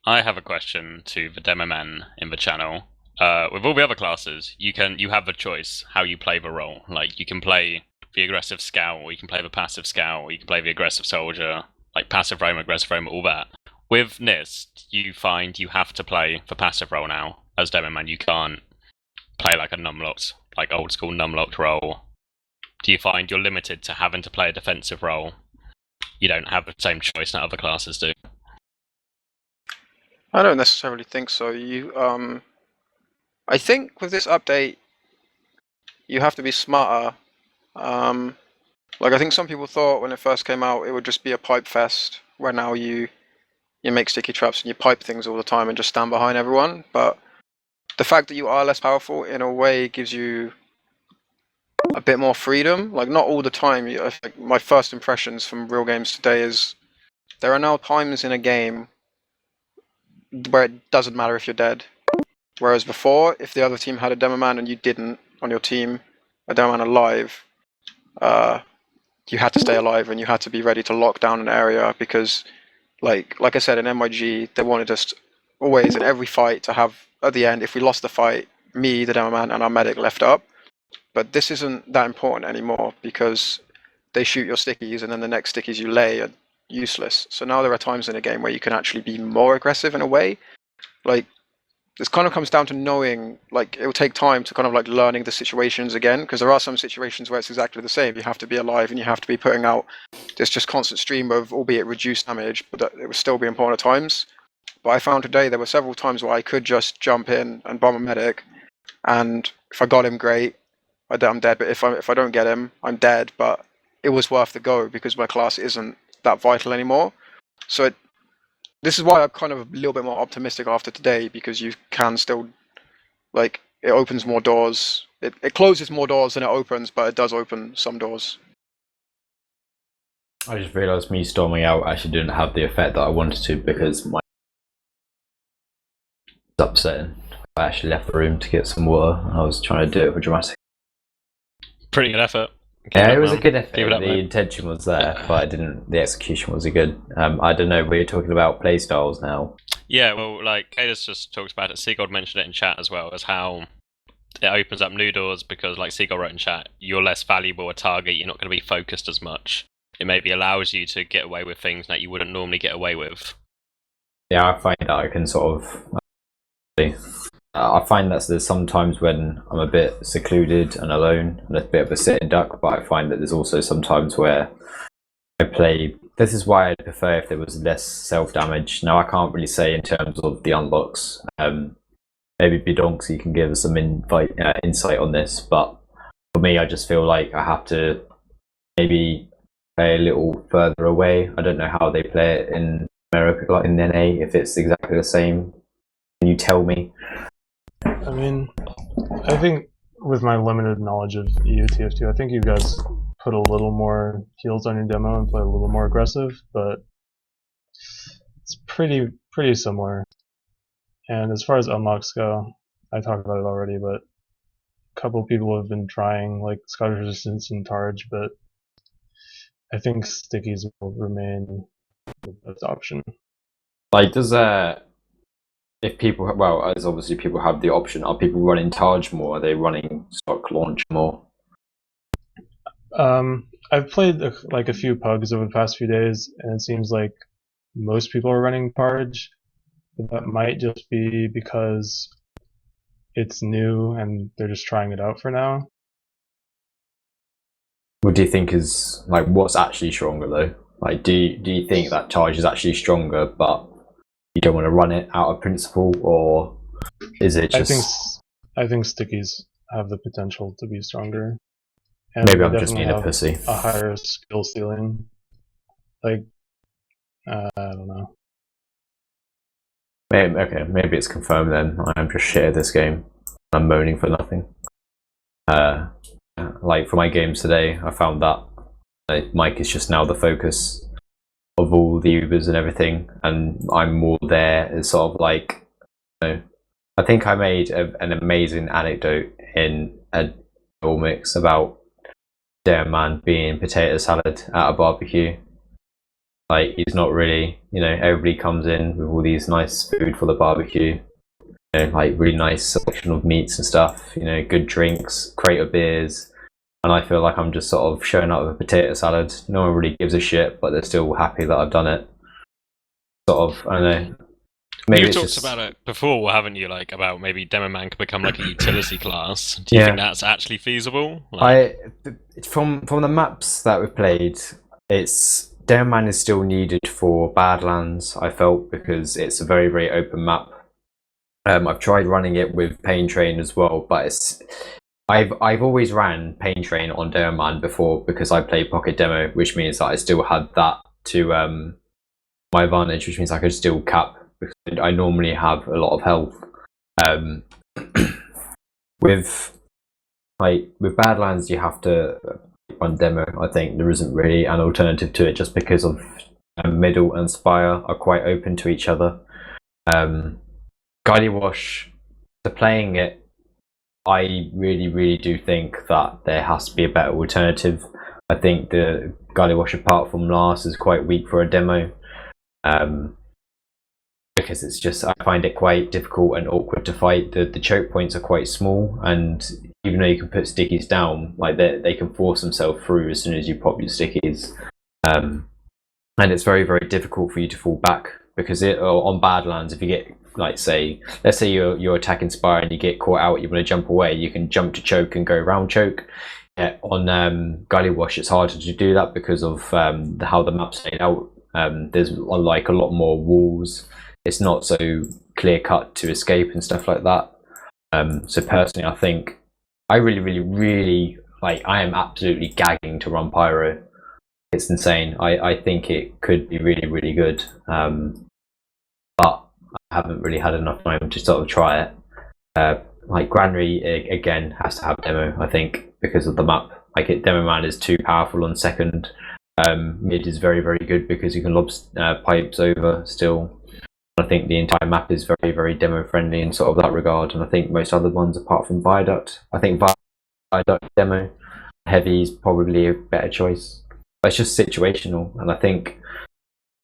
B: I have a question to the demo men in the channel. With all the other classes, you have a choice how you play the role. Like, you can play the aggressive scout, or you can play the passive scout, or you can play the aggressive soldier, like passive roam, aggressive roam, all that. With NIST, you find you have to play the passive role now. As demo man, you can't play like a numlocked, like old school numlocked role. Do you find you're limited to having to play a defensive role? You don't have the same choice that other classes do.
D: I don't necessarily think so. I think with this update, you have to be smarter. Like, I think some people thought when it first came out it would just be a pipe fest, where now you make sticky traps and you pipe things all the time and just stand behind everyone. But the fact that you are less powerful in a way gives you a bit more freedom. Like, not all the time. Like, my first impressions from real games today is there are now times in a game where it doesn't matter if you're dead. Whereas before, if the other team had a demo man and you didn't on your team, a demo man alive, you had to stay alive and you had to be ready to lock down an area because, like I said, in MIG, they wanted us always in every fight to have, at the end, if we lost the fight, me, the demo man, and our medic left up. But this isn't that important anymore because they shoot your stickies and then the next stickies you lay are useless. So now there are times in a game where you can actually be more aggressive in a way. Like, this kind of comes down to knowing, like, it will take time to kind of like learning the situations again, because there are some situations where it's exactly the same. You have to be alive and you have to be putting out this just constant stream of, albeit reduced damage, but it would still be important at times. But I found today there were several times where I could just jump in and bomb a medic, and if I got him, great, I'm dead. But if I don't get him, I'm dead. But it was worth the go because my class isn't that vital anymore. So this is why I'm kind of a little bit more optimistic after today, because you can still, like, it opens more doors. It closes more doors than it opens, but it does open some doors.
C: I just realised me storming out actually didn't have the effect that I wanted to because my was upsetting. I actually left the room to get some water. I was trying to do it for dramatic.
B: Pretty good effort.
C: Yeah, it was a good effort.
B: Up,
C: the intention was there, but the execution wasn't good. I don't know, we're talking about playstyles now.
B: Yeah, well, like, kaidus just talks about it. Seagold mentioned it in chat as well, as how it opens up new doors because, like Seagold wrote in chat, you're less valuable a target, you're not going to be focused as much. It maybe allows you to get away with things that you wouldn't normally get away with.
C: Yeah, I find that I can sort of... I find that there's sometimes when I'm a bit secluded and alone and a bit of a sitting duck, but I find that there's also sometimes where I play. This is why I'd prefer if there was less self-damage. Now, I can't really say in terms of the unlocks. Maybe Bdonski can give us some insight on this, but for me, I just feel like I have to maybe play a little further away. I don't know how they play it in America, like in NA, if it's exactly the same. Can you tell me?
E: I mean, I think with my limited knowledge of EU TF2, I think you guys put a little more heals on your demo and play a little more aggressive, but it's pretty similar. And as far as unlocks go, I talked about it already, but a couple of people have been trying like Scottish Resistance and Targe, but I think stickies will remain the best option.
C: Like, does if people, well, as obviously people have the option, are people running Targe more? Are they running stock launch more?
E: I've played like a few pugs over the past few days, and it seems like most people are running Targe. But that might just be because it's new and they're just trying it out for now.
C: What do you think is, like, what's actually stronger though? Like, do you think that Targe is actually stronger, but you don't want to run it out of principle, or is it just...
E: I think stickies have the potential to be stronger. And
C: maybe I'm just being a pussy.
E: A higher skill ceiling. Like, I don't know.
C: Maybe it's confirmed then. I'm just shit at this game. I'm moaning for nothing. Like, for my games today, I found that Mike is just now the focus of all the Ubers and everything, and I'm more there as sort of like, you know, I think I made an amazing anecdote in a All Mix about Damn Man being potato salad at a barbecue. Like, he's not really, you know, everybody comes in with all these nice food for the barbecue. You know, like really nice selection of meats and stuff, you know, good drinks, crate of beers. And I feel like I'm just sort of showing up with a potato salad. No one really gives a shit, but they're still happy that I've done it. Sort of, I don't know. Maybe
G: You've talked about it before, haven't you? Like about maybe Demo Man could become like a utility class. Do you think that's actually feasible?
C: From the maps that we've played, it's Demo Man is still needed for Badlands. I felt, because it's a very, very open map. I've tried running it with Pain Train as well, but I've always ran Pain Train on Demo Man before because I played Pocket Demo, which means that I still had that to my advantage, which means I could still cap. Because I normally have a lot of health. With Badlands, you have to run Demo. I think there isn't really an alternative to it, just because of Middle and Spire are quite open to each other. Guidey Wash, to playing it, I really, really do think that there has to be a better alternative. I think the Guidey Wash, apart from Lars, is quite weak for a demo. Because it's just, I find it quite difficult and awkward to fight. The choke points are quite small, and even though you can put stickies down, like they can force themselves through as soon as you pop your stickies. And it's very, very difficult for you to fall back, because on Badlands, if you get, like, let's say you're attacking Spire and you get caught out, you want to jump away, you can jump to choke and go round choke. Yeah, on Guidey Wash, it's harder to do that because of how the map's laid out. There's like a lot more walls. It's not so clear cut to escape and stuff like that. So personally, I think I really, really, really, like, I am absolutely gagging to run Pyro. It's insane. I think it could be really, really good. But I haven't really had enough time to sort of try it. Like Granary again has to have Demo, I think, because of the map. Like, Demo Man is too powerful on second. Mid is very, very good because you can lob pipes over still. I think the entire map is very, very demo friendly in sort of that regard, and I think most other ones apart from Viaduct. I think Viaduct demo, Heavy is probably a better choice. But it's just situational, and I think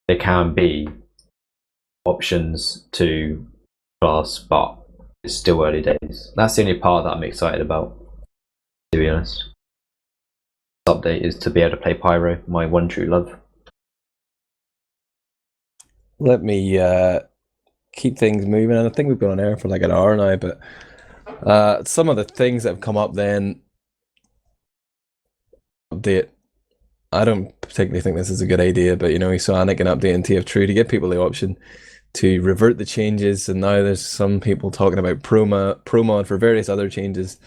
C: there can be options to class, but it's still early days. That's the only part that I'm excited about, to be honest. This update is to be able to play Pyro, my one true love.
A: Let me keep things moving, and I think we've been on air for like an hour now, but some of the things that have come up then, update, I don't particularly think this is a good idea, but you know, we saw Anakin update in TF2 to give people the option to revert the changes, and now there's some people talking about pro mod for various other changes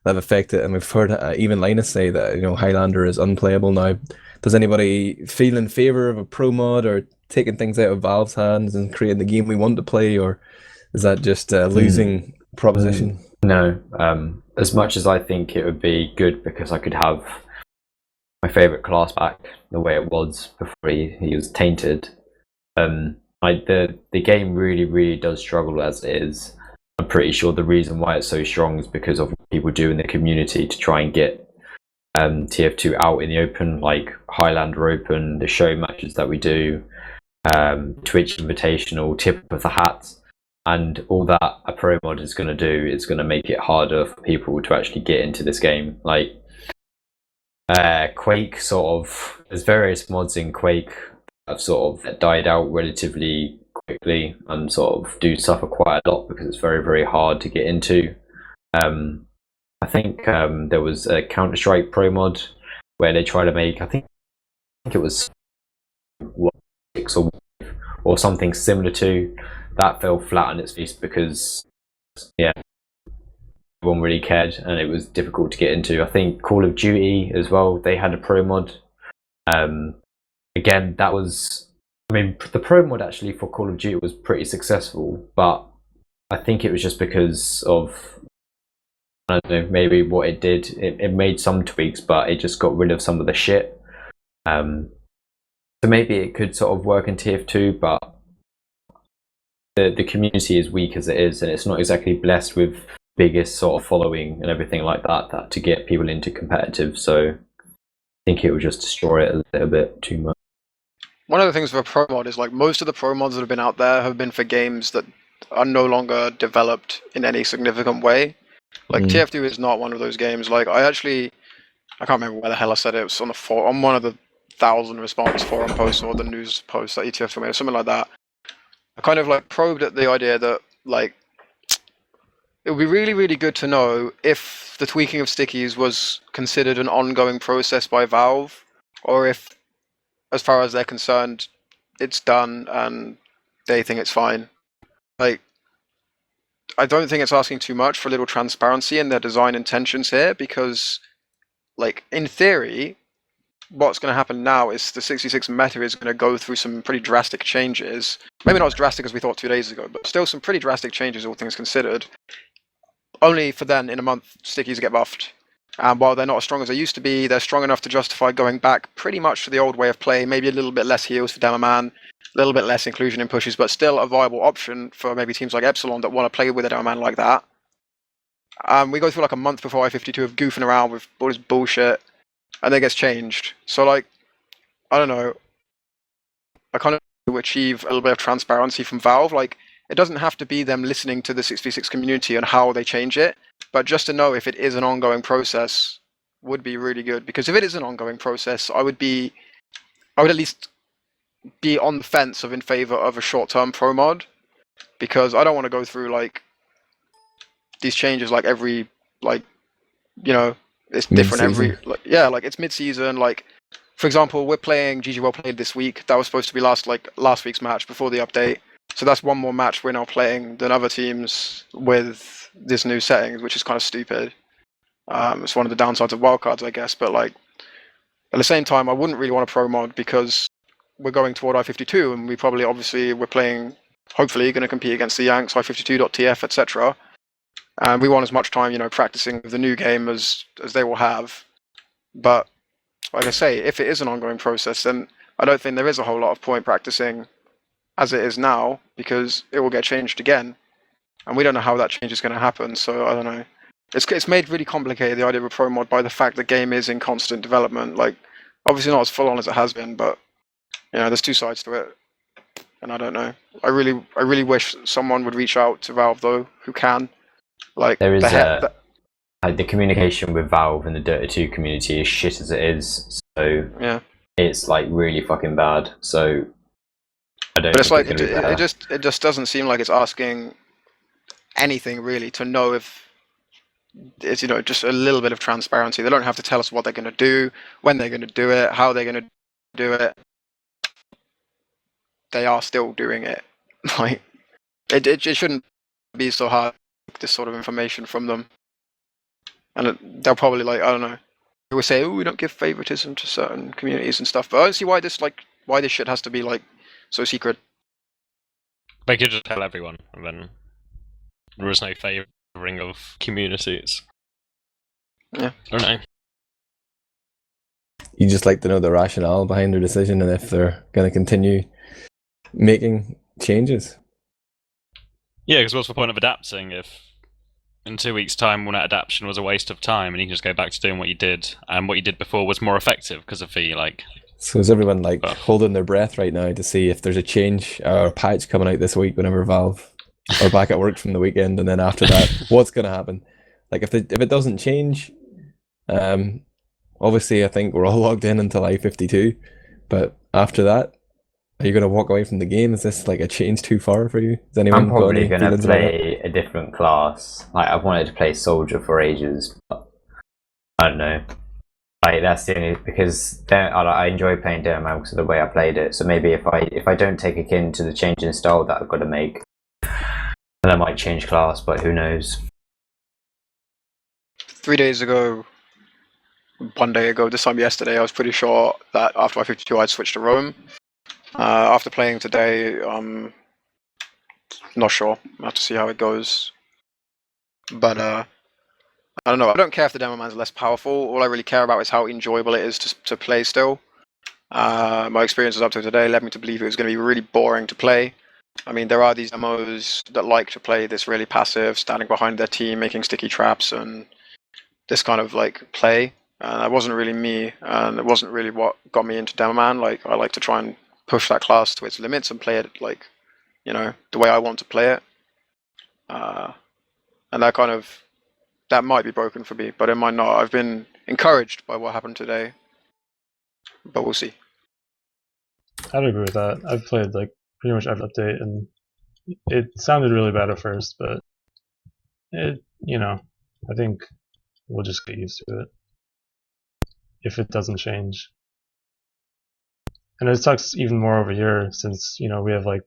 A: that have affected, and we've heard even Linus say that, you know, Highlander is unplayable now. Does anybody feel in favor of a pro mod, or taking things out of Valve's hands and creating the game we want to play, or is that just a losing proposition?
C: No. As much as I think it would be good because I could have my favourite class back the way it was before he was tainted, like the game really, really does struggle as it is. I'm pretty sure the reason why it's so strong is because of what people do in the community to try and get TF2 out in the open, like Highlander Open, the show matches that we do, Twitch Invitational, Tip of the Hat, and all that a pro mod is going to do is going to make it harder for people to actually get into this game. Like Quake, sort of, there's various mods in Quake that have sort of died out relatively quickly and sort of do suffer quite a lot because it's very, very hard to get into. I think there was a Counter-Strike pro mod where they try to make, I think it was 6 or something similar to that, fell flat on its face because, yeah, everyone really cared and it was difficult to get into. I think Call of Duty as well, they had a pro mod. Again, that was, I mean, the pro mod actually for Call of Duty was pretty successful, but I think it was just because of, I don't know, maybe what it did. It made some tweaks, but it just got rid of some of the shit. So maybe it could sort of work in TF2, but the community is weak as it is, and it's not exactly blessed with biggest sort of following and everything like that to get people into competitive. So I think it would just destroy it a little bit too much.
D: One of the things with a pro mod is like most of the pro mods that have been out there have been for games that are no longer developed in any significant way. Like TF2 is not one of those games. Like I can't remember where the hell I said it. It was on one of the 1,000 response forum posts or the news posts that ETF made, or something like that. I kind of like probed at the idea that like it would be really, really good to know if the tweaking of stickies was considered an ongoing process by Valve, or if, as far as they're concerned, it's done and they think it's fine. Like, I don't think it's asking too much for a little transparency in their design intentions here, because, like, in theory, what's going to happen now is the 66 meta is going to go through some pretty drastic changes. Maybe not as drastic as we thought 2 days ago, but still some pretty drastic changes, all things considered. Only for then, in a month, stickies get buffed. And while they're not as strong as they used to be, they're strong enough to justify going back pretty much to the old way of play, maybe a little bit less heals for Demo Man, a little bit less inclusion in pushes, but still a viable option for maybe teams like Epsilon that want to play with a Demo Man like that. We go through like a month before I-52 of goofing around with all this bullshit, and then it gets changed. So, like, I don't know. I kind of want to achieve a little bit of transparency from Valve. Like, it doesn't have to be them listening to the 6v6 community and how they change it, but just to know if it is an ongoing process would be really good. Because if it is an ongoing process, I would at least be on the fence of in favor of a short-term pro mod, because I don't want to go through like these changes like every, like, you know, it's different every, like, yeah, like it's mid-season. Like, for example, we're playing GG Well Played this week. That was supposed to be last week's match before the update. So that's one more match we're now playing than other teams with this new settings, which is kind of stupid. It's one of the downsides of wildcards, I guess. But like, at the same time, I wouldn't really want a pro mod because we're going toward I-52, and we're playing, hopefully, going to compete against the Yanks, I-52.tf, etc. And we want as much time, you know, practicing with the new game as they will have. But like I say, if it is an ongoing process, then I don't think there is a whole lot of point practicing as it is now, because it will get changed again, and we don't know how that change is going to happen. So I don't know. It's made really complicated, the idea of a pro mod, by the fact the game is in constant development. Like, obviously not as full on as it has been, but you know, there's two sides to it, and I don't know. I really wish someone would reach out to Valve though, who can. Like,
C: there is like the communication with Valve and the Dota 2 community is shit as it is. So
D: yeah,
C: it's like really fucking bad. So I don't.
D: But it's like it just doesn't seem like it's asking anything really to know if it's, you know, just a little bit of transparency. They don't have to tell us what they're going to do, when they're going to do it, how they're going to do it. They are still doing it. Like, it shouldn't be so hard to get this sort of information from them. And they'll probably, like, I don't know, they will say, oh, we don't give favoritism to certain communities and stuff. But I don't see why this shit has to be like so secret.
G: They could just tell everyone, and then there is no favouring of communities.
D: Yeah.
G: I don't know.
A: You just like to know the rationale behind their decision and if they're going to continue making changes.
G: Yeah, because what's the point of adapting if in 2 weeks' time when that adaptation was a waste of time and you can just go back to doing what you did, and what you did before was more effective because of the, like...
A: So is everyone like holding their breath right now to see if there's a change or a patch coming out this week whenever Valve are back at work from the weekend, and then after that, what's going to happen? Like, if it doesn't change, obviously I think we're all logged in until I-52, but after that, are you going to walk away from the game? Is this like a change too far for you? Is anyone
C: I'm probably going to
A: feelings
C: play a different class. Like, I've wanted to play Soldier for ages, but I don't know. Like, that's the only, because I enjoy playing Dota Man because of the way I played it. So maybe if I don't take a kin to the change in style that I've got to make, then I might change class. But who knows?
D: 3 days ago, 1 day ago, this time yesterday, I was pretty sure that after I-52 I'd switch to Rome. After playing today, not sure. I'll have to see how it goes. But I don't know. I don't care if the Demo Man's less powerful. All I really care about is how enjoyable it is to play still. My experiences up to today led me to believe it was going to be really boring to play. I mean, there are these MMOs that like to play this really passive, standing behind their team, making sticky traps, and this kind of like play. And that wasn't really me, and it wasn't really what got me into Demoman. Like, I like to try and push that class to its limits and play it like, you know, the way I want to play it. And that might be broken for me, but it might not. I've been encouraged by what happened today, but we'll see.
E: I'd agree with that. I've played like pretty much every update, and it sounded really bad at first, but I think we'll just get used to it if it doesn't change. And it sucks even more over here since, we have like,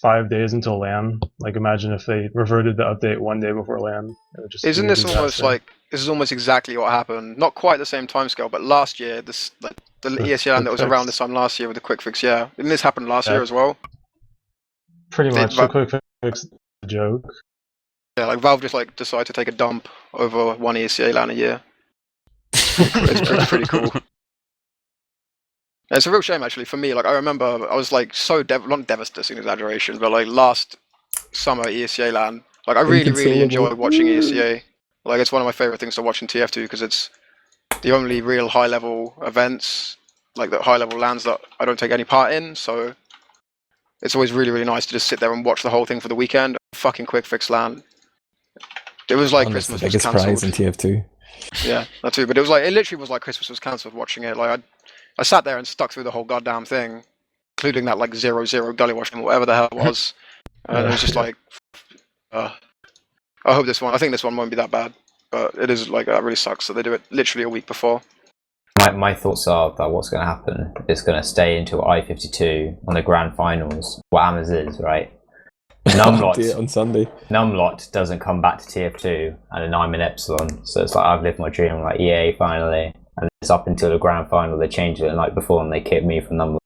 E: 5 days until LAN. Like, imagine if they reverted the update 1 day before LAN. It would just
D: Isn't
E: be a
D: this almost
E: disaster.
D: like, this is almost exactly what happened? Not quite the same timescale, but last year, the ESL that was
E: quick
D: around
E: fix.
D: this time last year with the quick fix, yeah. Didn't this happen last
E: Yeah.
D: year as well?
E: Pretty
D: They-
E: much. The quick fix is a joke.
D: Yeah, like Valve just like decided to take a dump over one ESL LAN a year. It's pretty cool. And it's a real shame actually for me. Like, I remember I was like so not devastating exaggeration, but like last summer ESCA LAN, like I really enjoy watching ESCA. Like, it's one of my favorite things to watch in TF2 because it's the only real high level events, like the high level LANs that I don't take any part in. So it's always really nice to just sit there and watch the whole thing for the weekend. Fucking quick fix LAN. It was like Christmas
A: the
D: was
A: biggest prize in
D: cancelled.
A: TF2.
D: Yeah, that too. But it literally was like Christmas was cancelled watching it. Like I sat there and stuck through the whole goddamn thing, including that like 0-0 gully washing, whatever the hell it was. And it was just like, I hope this one. I think this one won't be that bad, but it is like that really sucks that they do it literally a week before.
C: My thoughts are that what's going to happen is going to stay until I-52 on the grand finals. What happens is, right,
A: Update on Sunday.
C: Numlot doesn't come back to TF2 and I'm in Epsilon, so it's like I've lived my dream, like EA finally, and it's up until the grand final. They changed it the night before and they kicked me from Numlot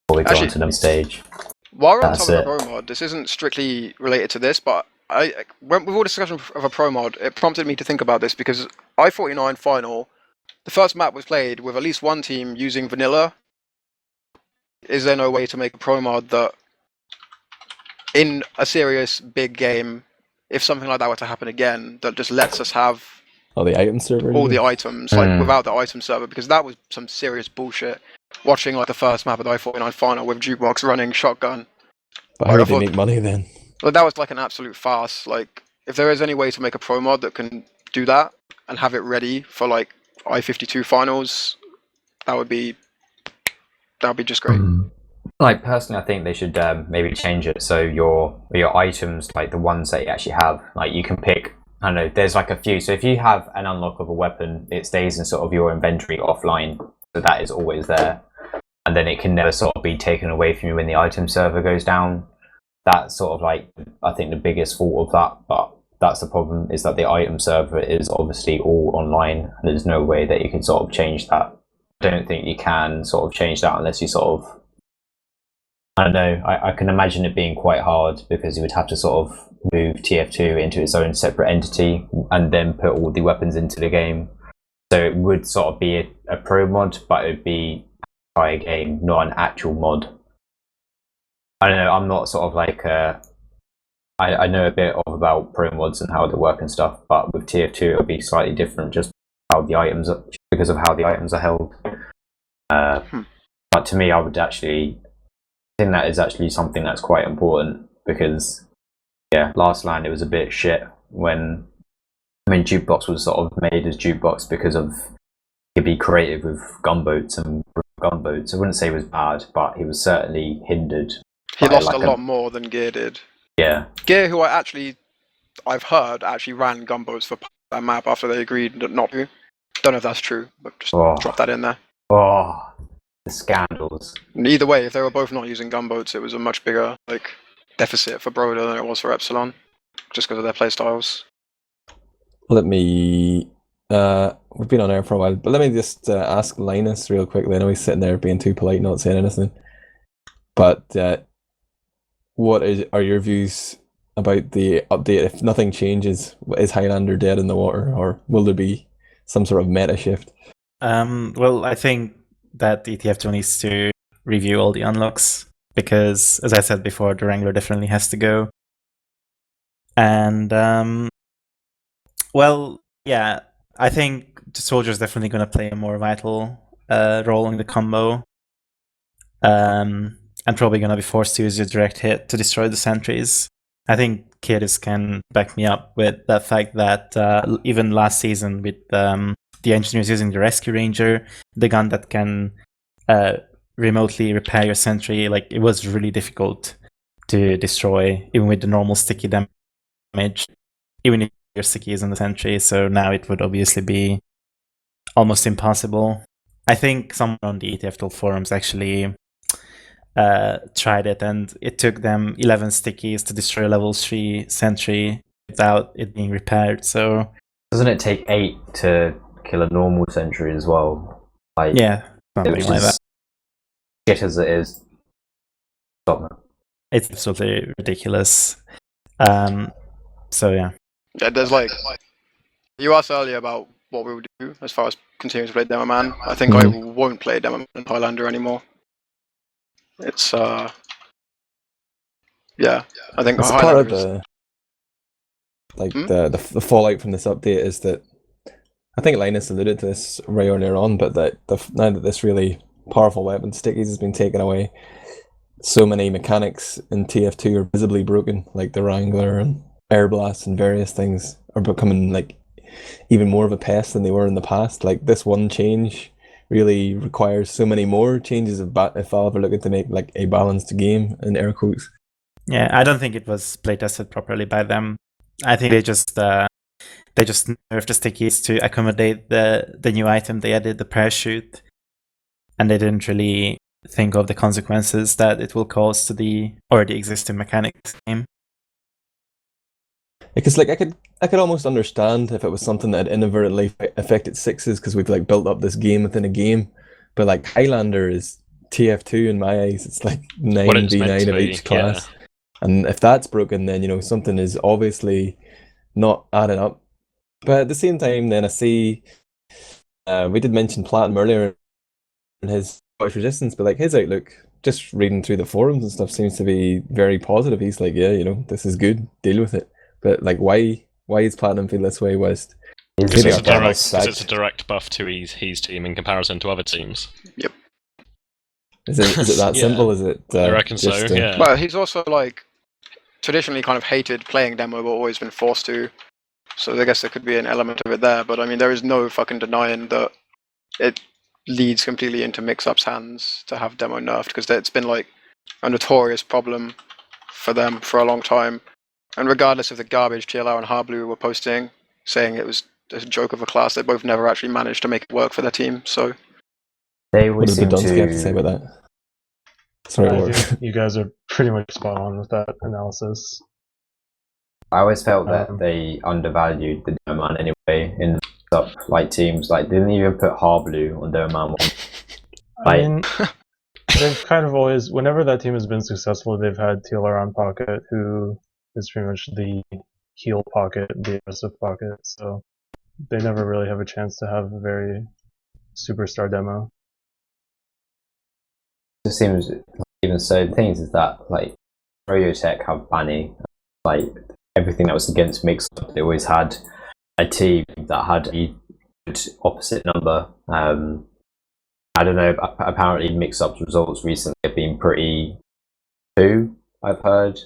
C: before we go onto the stage.
D: While we're on
C: That's
D: top of the pro mod, this isn't strictly related to this, but with all discussion of a pro mod, it prompted me to think about this because I-49 final, the first map was played with at least one team using vanilla. Is there no way to make a pro mod that, in a serious big game, if something like that were to happen again, that just lets us have
A: all the item server,
D: all the items, like without the item server? Because that was some serious bullshit. Watching like the first map of the I-49 final with Jukebox running shotgun.
A: But how do they make money then?
D: Well, that was like an absolute farce. Like, if there is any way to make a pro mod that can do that and have it ready for like I-52 finals, that would be just great.
C: Like, personally, I think they should maybe change it so your items, like the ones that you actually have, like you can pick, I don't know, there's like a few. So if you have an unlock of a weapon, it stays in sort of your inventory offline, so that is always there. And then it can never sort of be taken away from you when the item server goes down. That's sort of like, I think, the biggest fault of that, but that's the problem, is that the item server is obviously all online, and there's no way that you can sort of change that. I don't think you can sort of change that unless you sort of, I don't know, I can imagine it being quite hard because you would have to sort of move TF2 into its own separate entity and then put all the weapons into the game. So it would sort of be a pro mod, but it would be by a game, not an actual mod. I don't know, I'm not sort of like, I know a bit about pro mods and how they work and stuff, but with TF2 it'll be slightly different just because of how the items are held. But to me, I think that is actually something that's quite important because, yeah, last LAN it was a bit shit when Jukebox was sort of made as Jukebox because of he'd be creative with gunboats and gunboats. I wouldn't say he was bad, but he was certainly hindered.
D: He lost a lot more than Gear did.
C: Yeah.
D: Gear, who I've heard actually ran gunboats for that map after they agreed not to. Don't know if that's true, but just drop that in there.
C: Oh, the scandals.
D: Either way, if they were both not using gunboats, it was a much bigger deficit for Broda than it was for Epsilon, just because of their playstyles.
A: Let me. We've been on air for a while, but let me just ask Linus real quickly. I know he's sitting there being too polite, not saying anything. But what are your views about the update? If nothing changes, is Highlander dead in the water, or will there be some sort of meta shift?
F: Well, I think that the TF2 needs to review all the unlocks because, as I said before, the Wrangler definitely has to go. And, well, yeah, I think the Soldier's definitely going to play a more vital role in the combo. And probably going to be forced to use your direct hit to destroy the sentries. I think kaidus can back me up with the fact that even last season with the engineers using the Rescue Ranger, the gun that can remotely repair your sentry, like, it was really difficult to destroy, even with the normal sticky damage, even if your sticky is on the sentry. So now it would obviously be almost impossible. I think someone on the ETF Tool forums actually tried it, and it took them 11 stickies to destroy a level 3 sentry without it being repaired. So
C: doesn't it take 8 to kill a normal sentry as well? Like,
F: yeah, something like that.
C: Shit as it is.
F: It's absolutely ridiculous. So yeah.
D: Yeah, there's like, you asked earlier about what we would do as far as continuing to play Demo Man. I think I won't play Demo Man and Highlander anymore. It's yeah, I think
A: It's part of the the fallout from this update is that I think Linus alluded to this right earlier on, but that now that this really powerful weapon stickies has been taken away, so many mechanics in TF2 are visibly broken, like the Wrangler and Air Blast and various things are becoming like even more of a pest than they were in the past. Like this one change really requires so many more changes if Valve are looking to make like a balanced game in air quotes.
F: Yeah, I don't think it was playtested properly by them. I think they just nerfed the stickies to accommodate the new item they added, the parachute, and they didn't really think of the consequences that it will cause to the already existing mechanics game.
A: Because like I could almost understand if it was something that had inadvertently affected sixes because we've like built up this game within a game, but like Highlander is TF2 in my eyes. It's like 9v9 of each class, and if that's broken, then you know something is obviously not adding up. But at the same time, then I see we did mention Platinum earlier in his Scottish Resistance, but like his outlook, just reading through the forums and stuff, seems to be very positive. He's like, yeah, you know, this is good, deal with it. But like, why is Platinum feel this way, West?
G: Because it's a direct buff to his team in comparison to other teams.
D: Yep.
A: Is it that simple? Is it?
G: I reckon so. Yeah.
D: But he's also like traditionally kind of hated playing demo, but always been forced to. So I guess there could be an element of it there. But I mean, there is no fucking denying that it leads completely into Mix-Up's hands to have demo nerfed, because it's been like a notorious problem for them for a long time. And regardless of the garbage TLR and Harblu were posting, saying it was a joke of a class, they both never actually managed to make it work for their team. So
C: they
A: what does Bdonski have to say about that? Sorry,
E: you guys are pretty much spot on with that analysis.
C: I always felt that they undervalued the Demo Man anyway in like teams. Like they didn't even put Harblu on Demo Man 1.
E: I mean, they've kind of always, whenever that team has been successful, they've had TLR on Pocket, who is pretty much the heal pocket, the aggressive pocket, so they never really have a chance to have a very superstar demo.
C: It seems, even so, the thing is that like Tech have Banny, like everything that was against Mix-Up, they always had a team that had a good opposite number. I don't know, apparently Mix-Up's results recently have been pretty too, I've heard.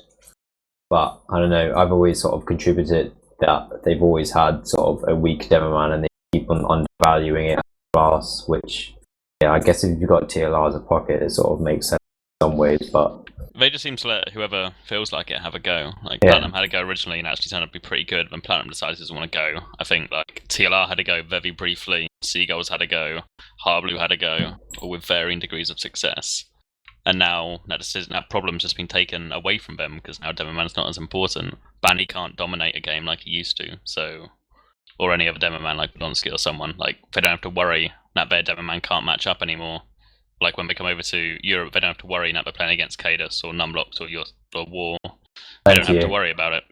C: But I don't know, I've always sort of contributed that they've always had sort of a weak demo man and they keep on undervaluing it as a class, which, yeah, I guess if you've got TLR as a pocket, it sort of makes sense in some ways, but
G: they just seem to let whoever feels like it have a go. Like Platinum had a go originally and actually turned out to be pretty good. When Platinum decides he doesn't want to go, I think like TLR had a go very briefly, Seagulls had a go, Harblu had a go, all with varying degrees of success. And now that problem's just been taken away from them because now Demo Man's not as important. Banny can't dominate a game like he used to, so or any other Demo Man like Bdonski or someone. Like they don't have to worry that their Demo Man can't match up anymore. Like when they come over to Europe, they don't have to worry that they're playing against kaidus or Numlocked or War. They don't have to worry about it.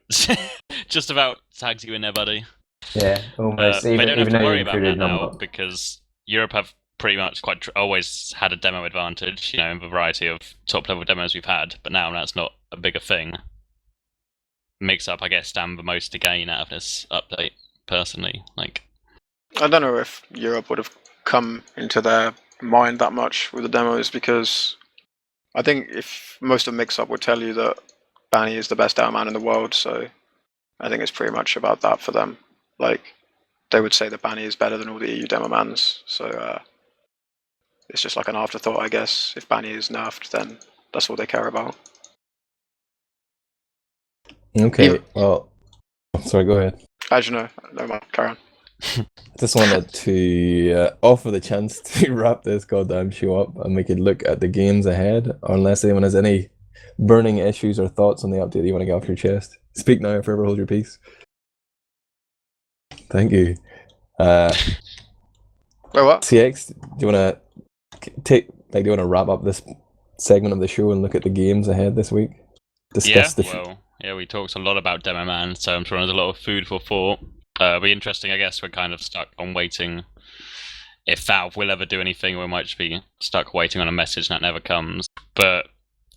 G: Just about tags you in there, buddy.
C: Yeah, almost.
G: They don't have to worry about that now because Europe have pretty much always had a demo advantage, in the variety of top level demos we've had, but now that's not a bigger thing. Mix-up, I guess, stand the most to gain out of this update, personally.
D: I don't know if Europe would have come into their mind that much with the demos, because I think if most of Mix-Up would tell you that Banny is the best demo man in the world, so I think it's pretty much about that for them. They would say that Banny is better than all the EU demo mans, so it's just like an afterthought, I guess. If Banny is nerfed, then that's all they care about.
A: Okay, well, sorry, go ahead.
D: As you know, no mind, carry on.
A: Just wanted to offer the chance to wrap this goddamn show up and we could look at the games ahead, unless anyone has any burning issues or thoughts on the update that you want to get off your chest. Speak now or forever hold your peace. Thank you.
D: Wait, what?
A: CX, do you want to wrap up this segment of the show and look at the games ahead this week?
G: We talked a lot about Demo Man, so I'm sure there's a lot of food for thought. It'll be interesting, I guess. We're kind of stuck on waiting if Valve will ever do anything, or we might just be stuck waiting on a message that never comes. But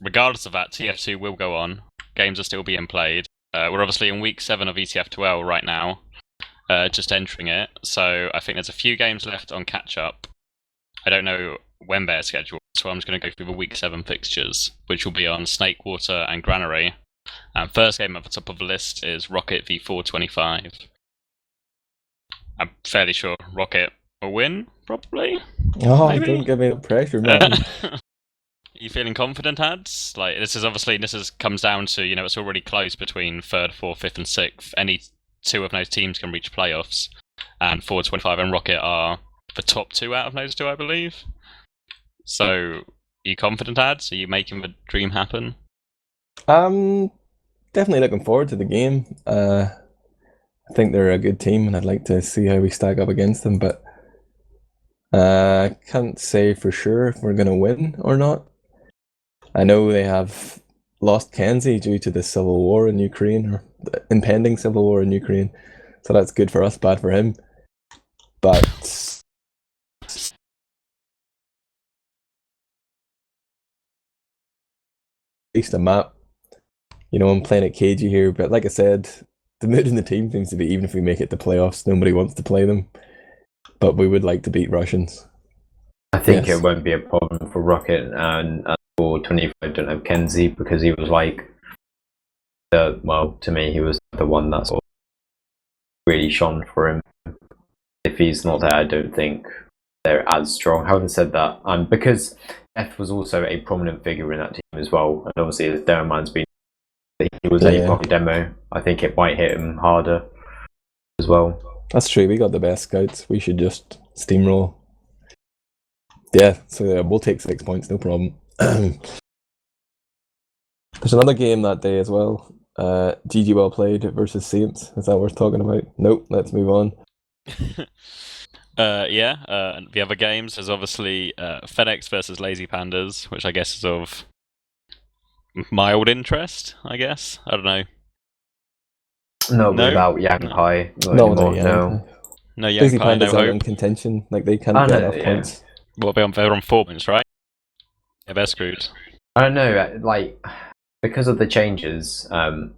G: regardless of that, TF2 will go on. Games are still being played. We're obviously in week 7 of ETF12 right now, just entering it. So I think there's a few games left on catch-up. I don't know when they're scheduled, so I'm just going to go through the week 7 fixtures, which will be on Snakewater and Granary. And first game at the top of the list is Rocket v 425. I'm fairly sure Rocket will win, probably.
A: Oh,
G: Maybe?
A: don't give me the pressure, man.
G: Are you feeling confident, Ads? This comes down to, it's already close between 3rd, 4th, 5th and 6th. Any two of those teams can reach playoffs. And 425 and Rocket are the top 2 out of those 2, I believe. So, are you confident, Ads? Are you making the dream happen?
A: Definitely looking forward to the game. I think they're a good team and I'd like to see how we stack up against them, but I can't say for sure if we're going to win or not. I know they have lost Kenzie due to the civil war in Ukraine, or the impending civil war in Ukraine, so that's good for us, bad for him. But at least a map. I'm playing at KG here, but like I said, the mood in the team seems to be, even if we make it to playoffs, nobody wants to play them. But we would like to beat Russians.
C: I think it won't be a problem for Rocket, and for 25 don't have Kenzie, because he was to me, he was the one that sort of really shone for him. If he's not there, I don't think they're as strong. Having said that, because F was also a prominent figure in that team as well, and obviously as Demoman's been, he was a pocket demo, I think it might hit him harder as well.
A: That's true, we got the best scouts, we should just steamroll. Yeah, so we'll take 6 points, no problem. There's another game that day as well. GG Well Played versus Saints. Is that worth talking about? Nope, let's move on.
G: And the other games is obviously FedEx versus Lazy Pandas, which I guess is of mild interest, I guess. I don't know.
C: No, without Yang Pai.
A: No,
G: Yang
A: Lazy
G: Pai, no
A: Pandas are in
G: hope.
A: contention. They can't get enough points.
G: Well, they're on 4 points, right? Yeah, they're screwed.
C: I don't know, because of the changes, I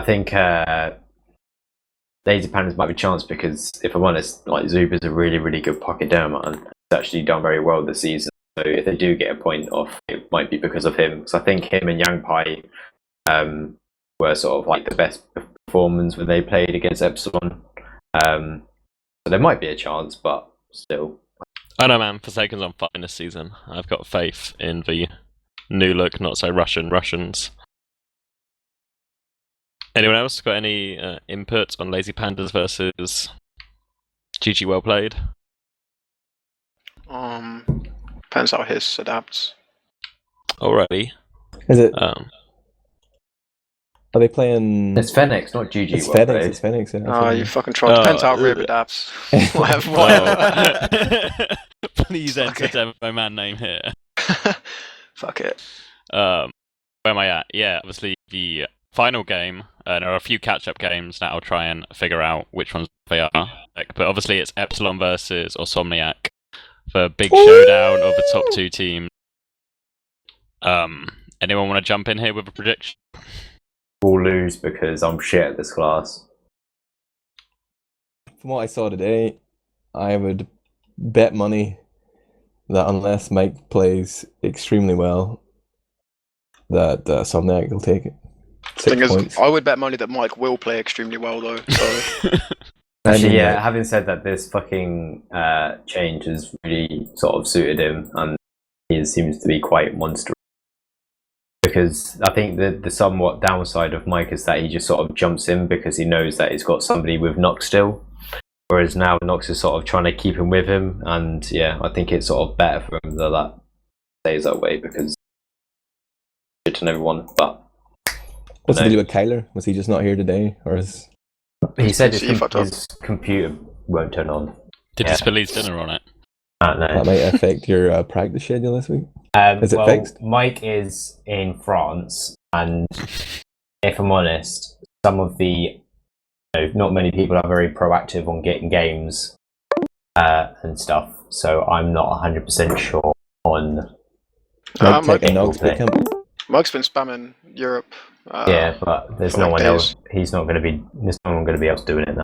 C: think Lazy Pandas might be a chance, because if I'm honest, Zoop is a really, really good pocket demo man. He's actually done very well this season. So if they do get a point off, it might be because of him. Because I think him and Yang Pai were sort of the best performance when they played against Epsilon. So there might be a chance, but still.
G: I know, man. Forsaken's on fire this season. I've got faith in the new look, not so Russians. Anyone else got any input on Lazy Pandas versus GG Well Played?
D: Depends how his adapts.
G: Alrighty.
A: Is it? Are they playing?
C: It's Fenix, not GG.
A: It's Fenix. It's Fenix. Yeah,
D: oh, you fucking troll. Depends how Rib adapts. Whatever.
G: Please enter Demo Man name here.
D: Fuck it.
G: Where am I at? Yeah, obviously the final game. There are a few catch-up games that I'll try and figure out which ones they are. But obviously it's Epsilon versus Osomniac
B: the big showdown of the top 2 teams. Anyone want to jump in here with a prediction?
C: We'll lose because I'm shit at this class.
A: From what I saw today, I would bet money that unless Mike plays extremely well, that Somniac will take it. 6 points.
D: I would bet money that Mike will play extremely well, though. So.
C: Actually, yeah, having said that, this fucking change has really sort of suited him, and he seems to be quite monstrous. Because I think the somewhat downside of Mike is that he just sort of jumps in because he knows that he's got somebody with Nox still. Whereas now Nox is sort of trying to keep him with him, and yeah, I think it's sort of better for him that stays that way because shit on everyone. But
A: what's the deal with Kyler? Was he just not here today, or is
C: he said his computer won't turn on?
B: Did he spill his dinner on it?
C: No.
A: That might affect your practice schedule this week? Is it fixed?
C: Mike is in France, and if I'm honest, some of the not many people are very proactive on getting games and stuff, so I'm not 100% sure on
D: Mike's been spamming Europe.
C: Yeah, but there's no one else. There's no one going to be able to do it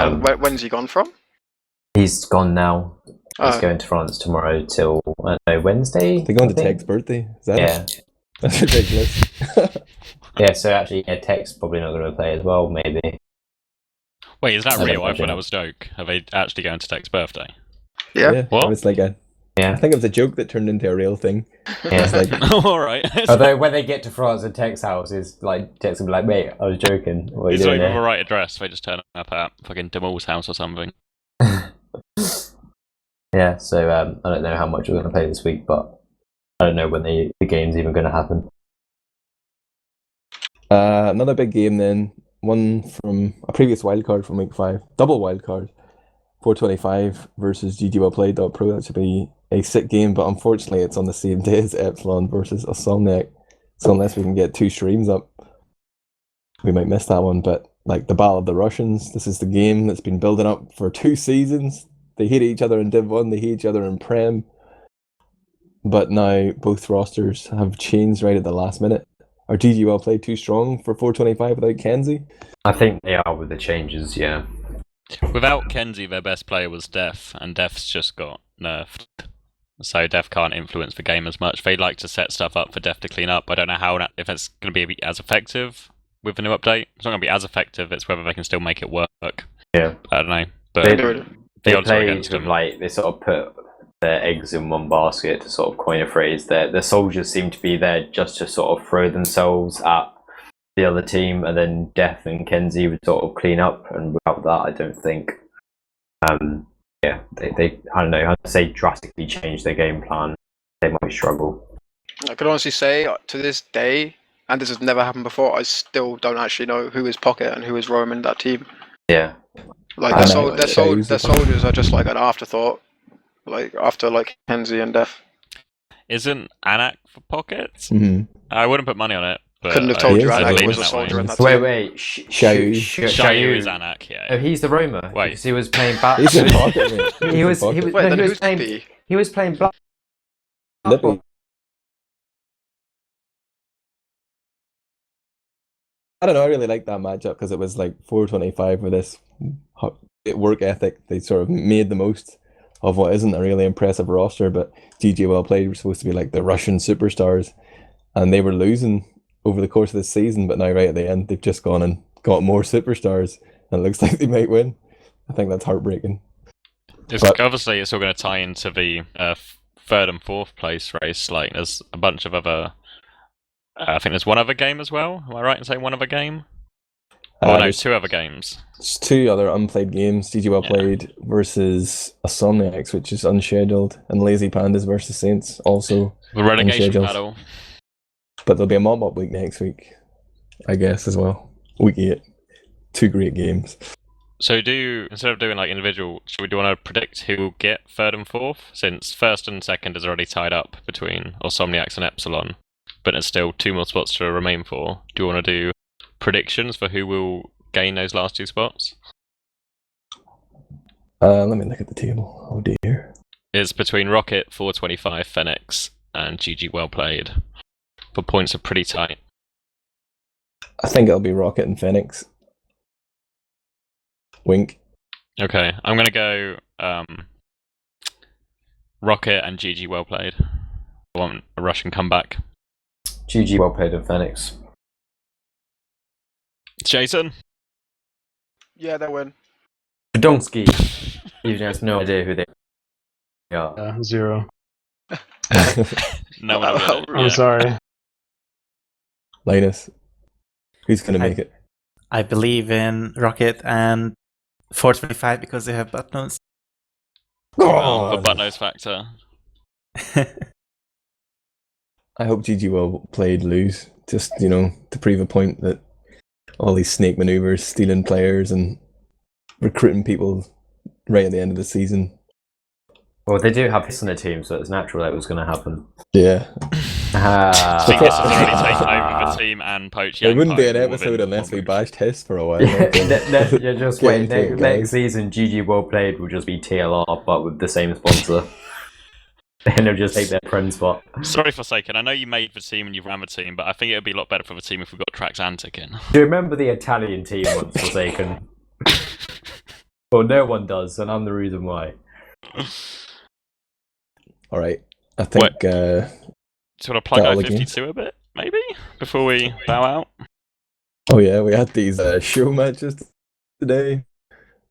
C: now.
D: When's he gone from?
C: He's gone now. He's going to France tomorrow till Wednesday.
A: They're going to Tech's birthday. Is that it? That's ridiculous.
C: Yeah, so actually, Tech's probably not going to play as well, maybe.
B: Wait, is that real? I thought that was a joke. Are they actually going to Tech's birthday?
D: Yeah.
B: What?
A: It was like I think it was a joke that turned into a real thing.
C: Yeah.
B: Alright.
C: Although when they get to France and Tech's house, Tech's will be like, mate, I was joking. What are you
B: it's
C: doing
B: not even
C: there?
B: the right address. They just turn up at fucking Demal's house or something.
C: Yeah, so I don't know how much we're going to play this week, but I don't know when the game's even going to happen.
A: Another big game then, one from a previous wildcard from week 5, double wildcard, 425 versus GGWellPlayed.pro. That should be a sick game, but unfortunately it's on the same day as Epsilon versus Insomniac, so unless we can get 2 streams up, we might miss that one. But like the Battle of the Russians, this is the game that's been building up for 2 seasons. They hate each other in Div 1, they hate each other in Prem, but now both rosters have changed right at the last minute. Are GGWellPlayed too strong for 425 without Kenzie?
C: I think they are with the changes, yeah.
B: Without Kenzie, their best player was Def, and Def's just got nerfed. So Def can't influence the game as much. They like to set stuff up for Def to clean up. I don't know if it's going to be as effective with the new update. It's not going to be as effective, it's whether they can still make it work.
C: Yeah.
B: I don't know. But
C: they play against them. They sort of put their eggs in one basket, to sort of coin a phrase. The soldiers seem to be there just to sort of throw themselves at the other team, and then Def and Kenzie would sort of clean up, and without that I don't think they I don't know, I'd say drastically change their game plan. They might struggle.
D: I can honestly say to this day, and this has never happened before, I still don't actually know who is Pocket and who is Roman in that team.
C: Yeah.
D: Like their soldiers are just like an afterthought. Like after like Kenzie and Def.
B: Isn't Anak for Pockets?
A: Mm-hmm.
B: I wouldn't put money on it. But
D: couldn't have told you
A: Anak
D: was a soldier in that team.
C: Wait.
B: Shayu is Anak, yeah.
C: Oh, he's the Roma.
B: Wait.
C: Because he was playing back.
A: He's in Pocket, mate.
C: He was playing black.
A: Lippy. I don't know, I really like that matchup because it was like 425 with this work ethic. They sort of made the most of what isn't a really impressive roster, but GGWellPlayed were supposed to be like the Russian superstars, and they were losing over the course of this season, but now right at the end they've just gone and got more superstars and it looks like they might win. I think that's heartbreaking.
B: Obviously it's all going to tie into the 3rd and 4th place race. Like there's a bunch of other I think there's one other game as well. Am I right in saying one other game? Oh no, 2 other games.
A: There's 2 other unplayed games. GGWellPlayed versus Insomniacs, which is unscheduled, and Lazy Pandas versus Saints, also
B: the relegation
A: unscheduled.
B: battle.
A: But there'll be a mop-up week next week, I guess, as well. Week 8. 2 great games.
B: So instead of doing like individual, should we want to predict who will get 3rd and 4th? Since 1st and 2nd is already tied up between Insomniacs and Epsilon, but there's still 2 more spots to remain for. Do you want to do predictions for who will gain those last 2 spots?
A: Let me look at the table. Oh dear.
G: It's between Rocket, 425, Phoenix, and GG Well Played. But points are pretty tight.
A: I think it'll be Rocket and Phoenix. Wink.
G: Okay, I'm gonna go Rocket and GG Well Played. I want a Russian comeback.
C: GG Well Played and Phoenix.
G: Jason?
D: Yeah, they win.
C: Bdonski. Even has no idea who they are.
E: 0.
G: No one will get it.
E: I'm sorry.
A: Linus. Who's going to make it?
F: I believe in Rocket and 425 because they have buttons.
G: Oh, the butt nose factor.
A: I hope GG Well Played lose. Just, to prove a point that all these snake maneuvers, stealing players and recruiting people right at the end of the season.
C: Well, they do have this on their team, so it's natural that it was going to happen.
A: Yeah.
G: I think this has already taken over the team and poached
A: It wouldn't be an
G: Yang
A: episode
G: within
A: unless we
G: 1 week.
A: bashed Hiss for a while.
C: Yeah, just
A: Get
C: wait.
A: into it,
C: Next
A: guys.
C: season, GG Well Played will just be TLR, but with the same sponsor. And they'll just take their friend spot.
G: Sorry, Forsaken. I know you made the team and you ran the team, but I think it would be a lot better for the team if we got Traxantic in.
C: Do you remember the Italian team once, Forsaken? Well, no one does, and I'm the reason why.
A: All right. I think...
G: Do you want to plug
A: That'll
G: I-52 a bit, maybe? Before we bow out?
A: oh yeah, we had these show matches today.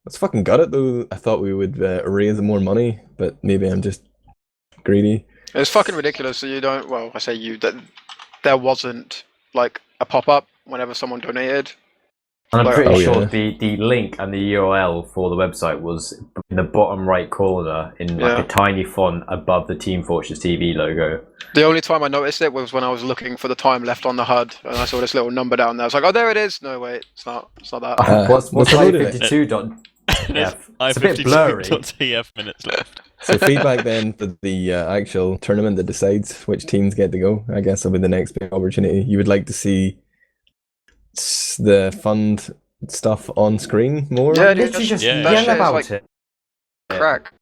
A: Let's fucking got it though. I thought we would raise more money, but maybe I'm just greedy.
D: It's fucking ridiculous that you don't. Well, I say you that there wasn't like a pop-up whenever someone donated.
C: And I'm pretty
A: Oh,
C: sure
A: yeah.
C: the link and the URL for the website was in the bottom right corner in like
D: Yeah.
C: a tiny font above the Team Fortress TV logo.
D: The only time I noticed it was when I was looking for the time left on the HUD, and I saw this little number down there. I was like, "Oh, there it is." No, wait, it's not. It's not that.
C: What's
A: what's the load of it?
C: I-52 dot?
G: There's
C: Yeah, it's a bit blurry.
G: I-52.tf minutes left.
A: So feedback then for the actual tournament that decides which teams get to go. I guess will be the next big opportunity. You would like to see the fund stuff on screen more?
D: Yeah, dude,
C: Literally just
G: Yeah.
D: that
C: yell
D: shit is
C: about
D: like
C: it.
D: crack.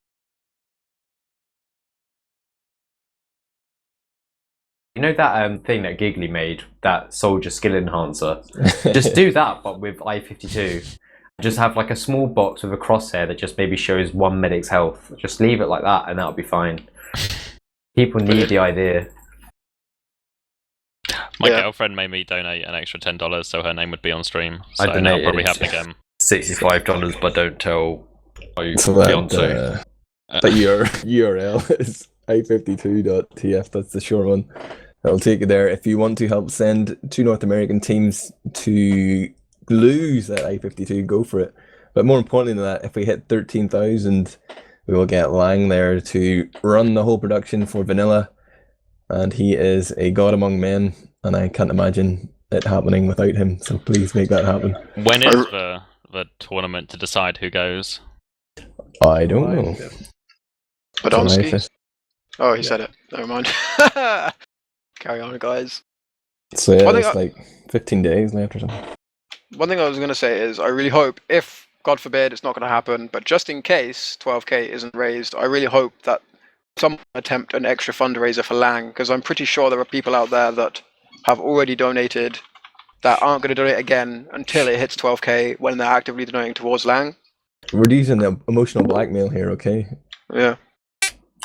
C: You know that thing that Giggly made, that soldier skill enhancer? Just do that, but with I-52. Just have like a small box with a crosshair that just maybe shows one medic's health. Just leave it like that, and that'll be fine. People need the idea.
G: My
D: Yeah.
G: girlfriend made me donate an extra $10 so her name would be on stream.
C: I
G: So now I'll
C: donated
G: probably
C: it.
G: happen again.
C: $65, but don't tell
A: So that your URL is i52.tf. That's the short one. That'll take you there. If you want to help send 2 North American teams to lose at I-52, go for it. But more importantly than that, if we hit 13,000, we will get Lang there to run the whole production for Vanilla. And he is a god among men, and I can't imagine it happening without him. So please make that happen.
G: When is the tournament to decide who goes?
A: I don't know.
D: Bdonski. Oh, he said it. Never mind. Carry on, guys.
A: So yeah,
D: I think
A: it's like 15 days left or something.
D: One thing I was going to say is I really hope, if, God forbid, it's not going to happen, but just in case 12k isn't raised, I really hope that someone attempt an extra fundraiser for Lang, because I'm pretty sure there are people out there that have already donated that aren't going to donate again until it hits 12k when they're actively donating towards Lang.
A: We're using the emotional blackmail here, okay?
D: Yeah.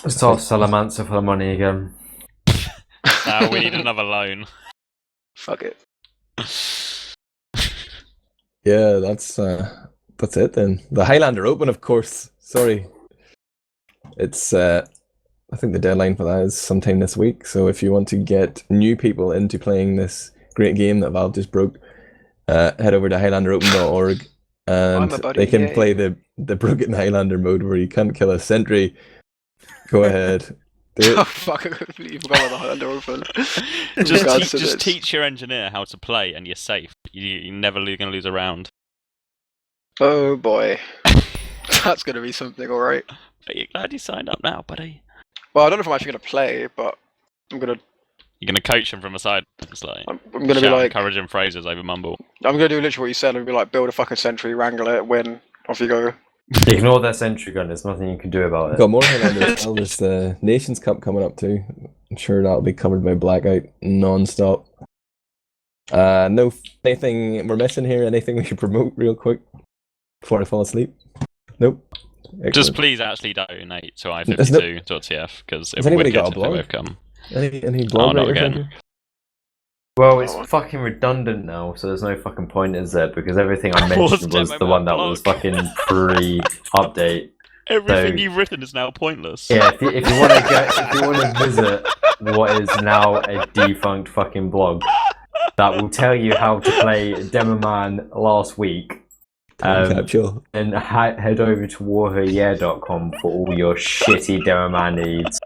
C: Let's ask Salamanca for the money again.
G: Now we need another loan.
D: Fuck it.
A: Yeah, that's it then. The Highlander Open, of course. Sorry. It's I think the deadline for that is sometime this week. So if you want to get new people into playing this great game that Valve just broke, head over to highlanderopen.org and they can play the broken Highlander mode where you can't kill a sentry. Go ahead. Do
D: Oh
A: it.
D: fuck, I completely forgot about the Highlander Open.
G: Just teach your engineer how to play and you're safe. You're never going to lose a round.
D: Oh boy. That's going to be something, alright.
G: But you're glad you signed up now, buddy.
D: Well, I don't know if I'm actually going to play, but I'm going to
G: You're going to coach him from the side. It's like,
D: I'm going to be
G: shout
D: like,
G: encouraging phrases over mumble.
D: I'm going to do literally what you said and be like, build a fucking sentry, wrangle it, win, off you go.
C: Ignore their sentry gun. There's nothing you can do about
A: We've
C: it.
A: got more Highlander as well. There's the Nations Cup coming up too. I'm sure that'll be covered by Blackout non-stop. No, anything we're missing here? Anything we should promote real quick before I fall asleep? Nope.
B: Just
A: Excellent.
B: please actually donate to
A: There's no-
B: i52.tf because
A: Has
B: it would
A: anybody
B: be good
A: got a
B: if they
A: blog?
B: both come.
A: Any blog
B: not
A: writers
B: again.
A: out here?
C: Well, it's fucking redundant now, so there's no fucking point, is there? Because everything I
B: What's
C: mentioned was
B: Demo
C: the
B: Man
C: one that was
B: blog?
C: fucking pre-update.
B: Everything
C: So-
B: you've written is now pointless.
C: Yeah, if you want to go, if you want to visit what is now a defunct fucking blog that will tell you how to play Demo Man last week,
A: Capsule.
C: then head over to WARHURYEAH.com for all your shitty Demo Man needs.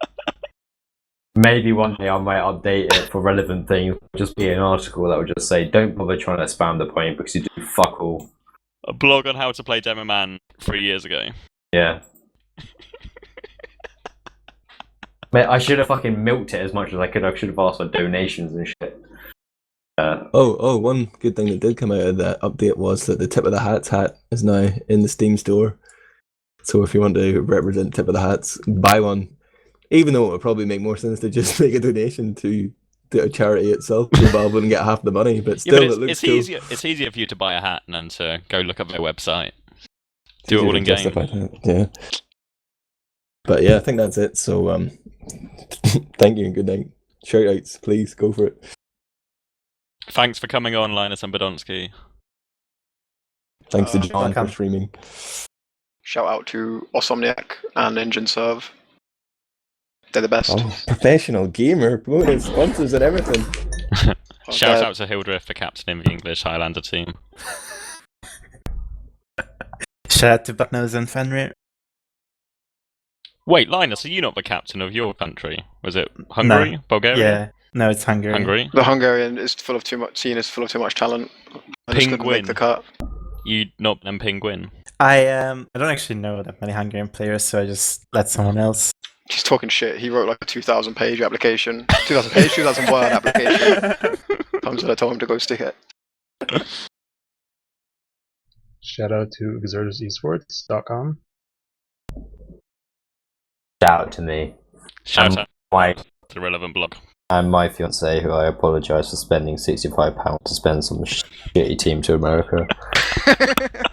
C: Maybe one day I might update it for relevant things. Just be an article that would just say, "Don't bother trying to spam the point because you do fuck all."
B: A blog on how to play Demo Man 3 years ago.
C: Yeah. Mate, I should have fucking milked it as much as I could. I should have asked for donations and shit.
A: One good thing that did come out of that update was that the Tip of the Hats hat is now in the Steam store. So if you want to represent Tip of the Hats, buy one. Even though it would probably make more sense to just make a donation to the charity itself, so Valve wouldn't get half the money. But still,
B: Yeah, but
A: it looks
B: it's
A: cool.
B: easier. It's easier for you to buy a hat than to go look up their website.
A: It's
B: Do it
A: easier
B: all
A: to
B: in game.
A: justify that, yeah. But yeah, I think that's it. So thank you and good night. Shoutouts, please go for it.
B: Thanks for coming on, Linus and Bdonski.
A: Thanks to John for
F: welcome.
A: streaming.
D: Shout out to Osomniac and Engine Serve. They're the best.
A: Oh, professional gamer, promoting sponsors and everything.
B: Shout out to Hildreth for captaining the English Highlander team.
F: Shout out to Butnose and Fenrir.
B: Wait, Linus, are you not the captain of your country? Was it Hungary? Bulgaria?
F: Yeah, no, it's Hungary.
B: Hungary?
D: The Hungarian is full of too much. Scene is full of too much talent. I just couldn't make
B: Penguin.
D: the cut.
B: You not them Penguin?
F: I don't actually know that many Hungarian players, so I just let someone else.
D: He's talking shit. He wrote like a 2,000-page application. 2,000 word application. Comes when I told him to go stick it.
E: Shout out to exertusesports.com.
C: Shout out to me.
B: Shout out
C: My
B: to the relevant blog.
C: and my fiance, who I apologise for spending £65 to spend some shitty team to America.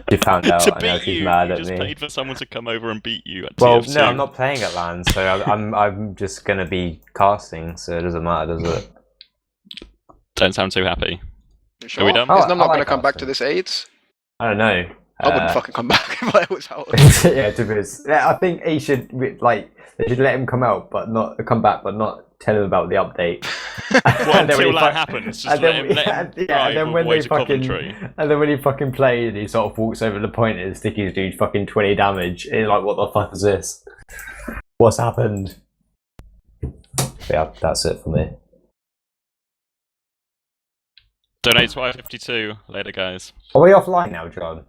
C: She found out.
B: To
C: I know
B: beat
C: she's
B: you,
C: mad
B: you
C: at
B: just
C: me.
B: paid for someone to come over and beat you at
C: Well,
B: TFC.
C: no, I'm not playing at LAN, so I'm just gonna be casting, so it doesn't matter, does it?
B: Don't sound too happy.
D: You sure?
B: Are we done?
D: Isn't I'm
C: I
D: not going to
C: like
D: come back to
C: casting.
D: this AIDS?
C: I don't know.
D: I wouldn't fucking come back if I was out.
C: Yeah, to be honest. Yeah, I think he should they should let him come out, but not come back, but not tell him about the update.
B: Well,
C: And then when
B: until
C: he
B: that
C: fu-
B: happens, just
C: and
B: let
C: then-
B: him
C: yeah, and
B: drive
C: then
B: all
C: when
B: the way
C: they
B: to
C: fucking
B: Coventry.
C: and then when he fucking played, he sort of walks over the point and Sticky's doing fucking 20 damage. And you're like, what the fuck is this? What's happened? Yeah, that's it for me.
B: Donate to I-52. Later, guys.
C: Are we offline now, John?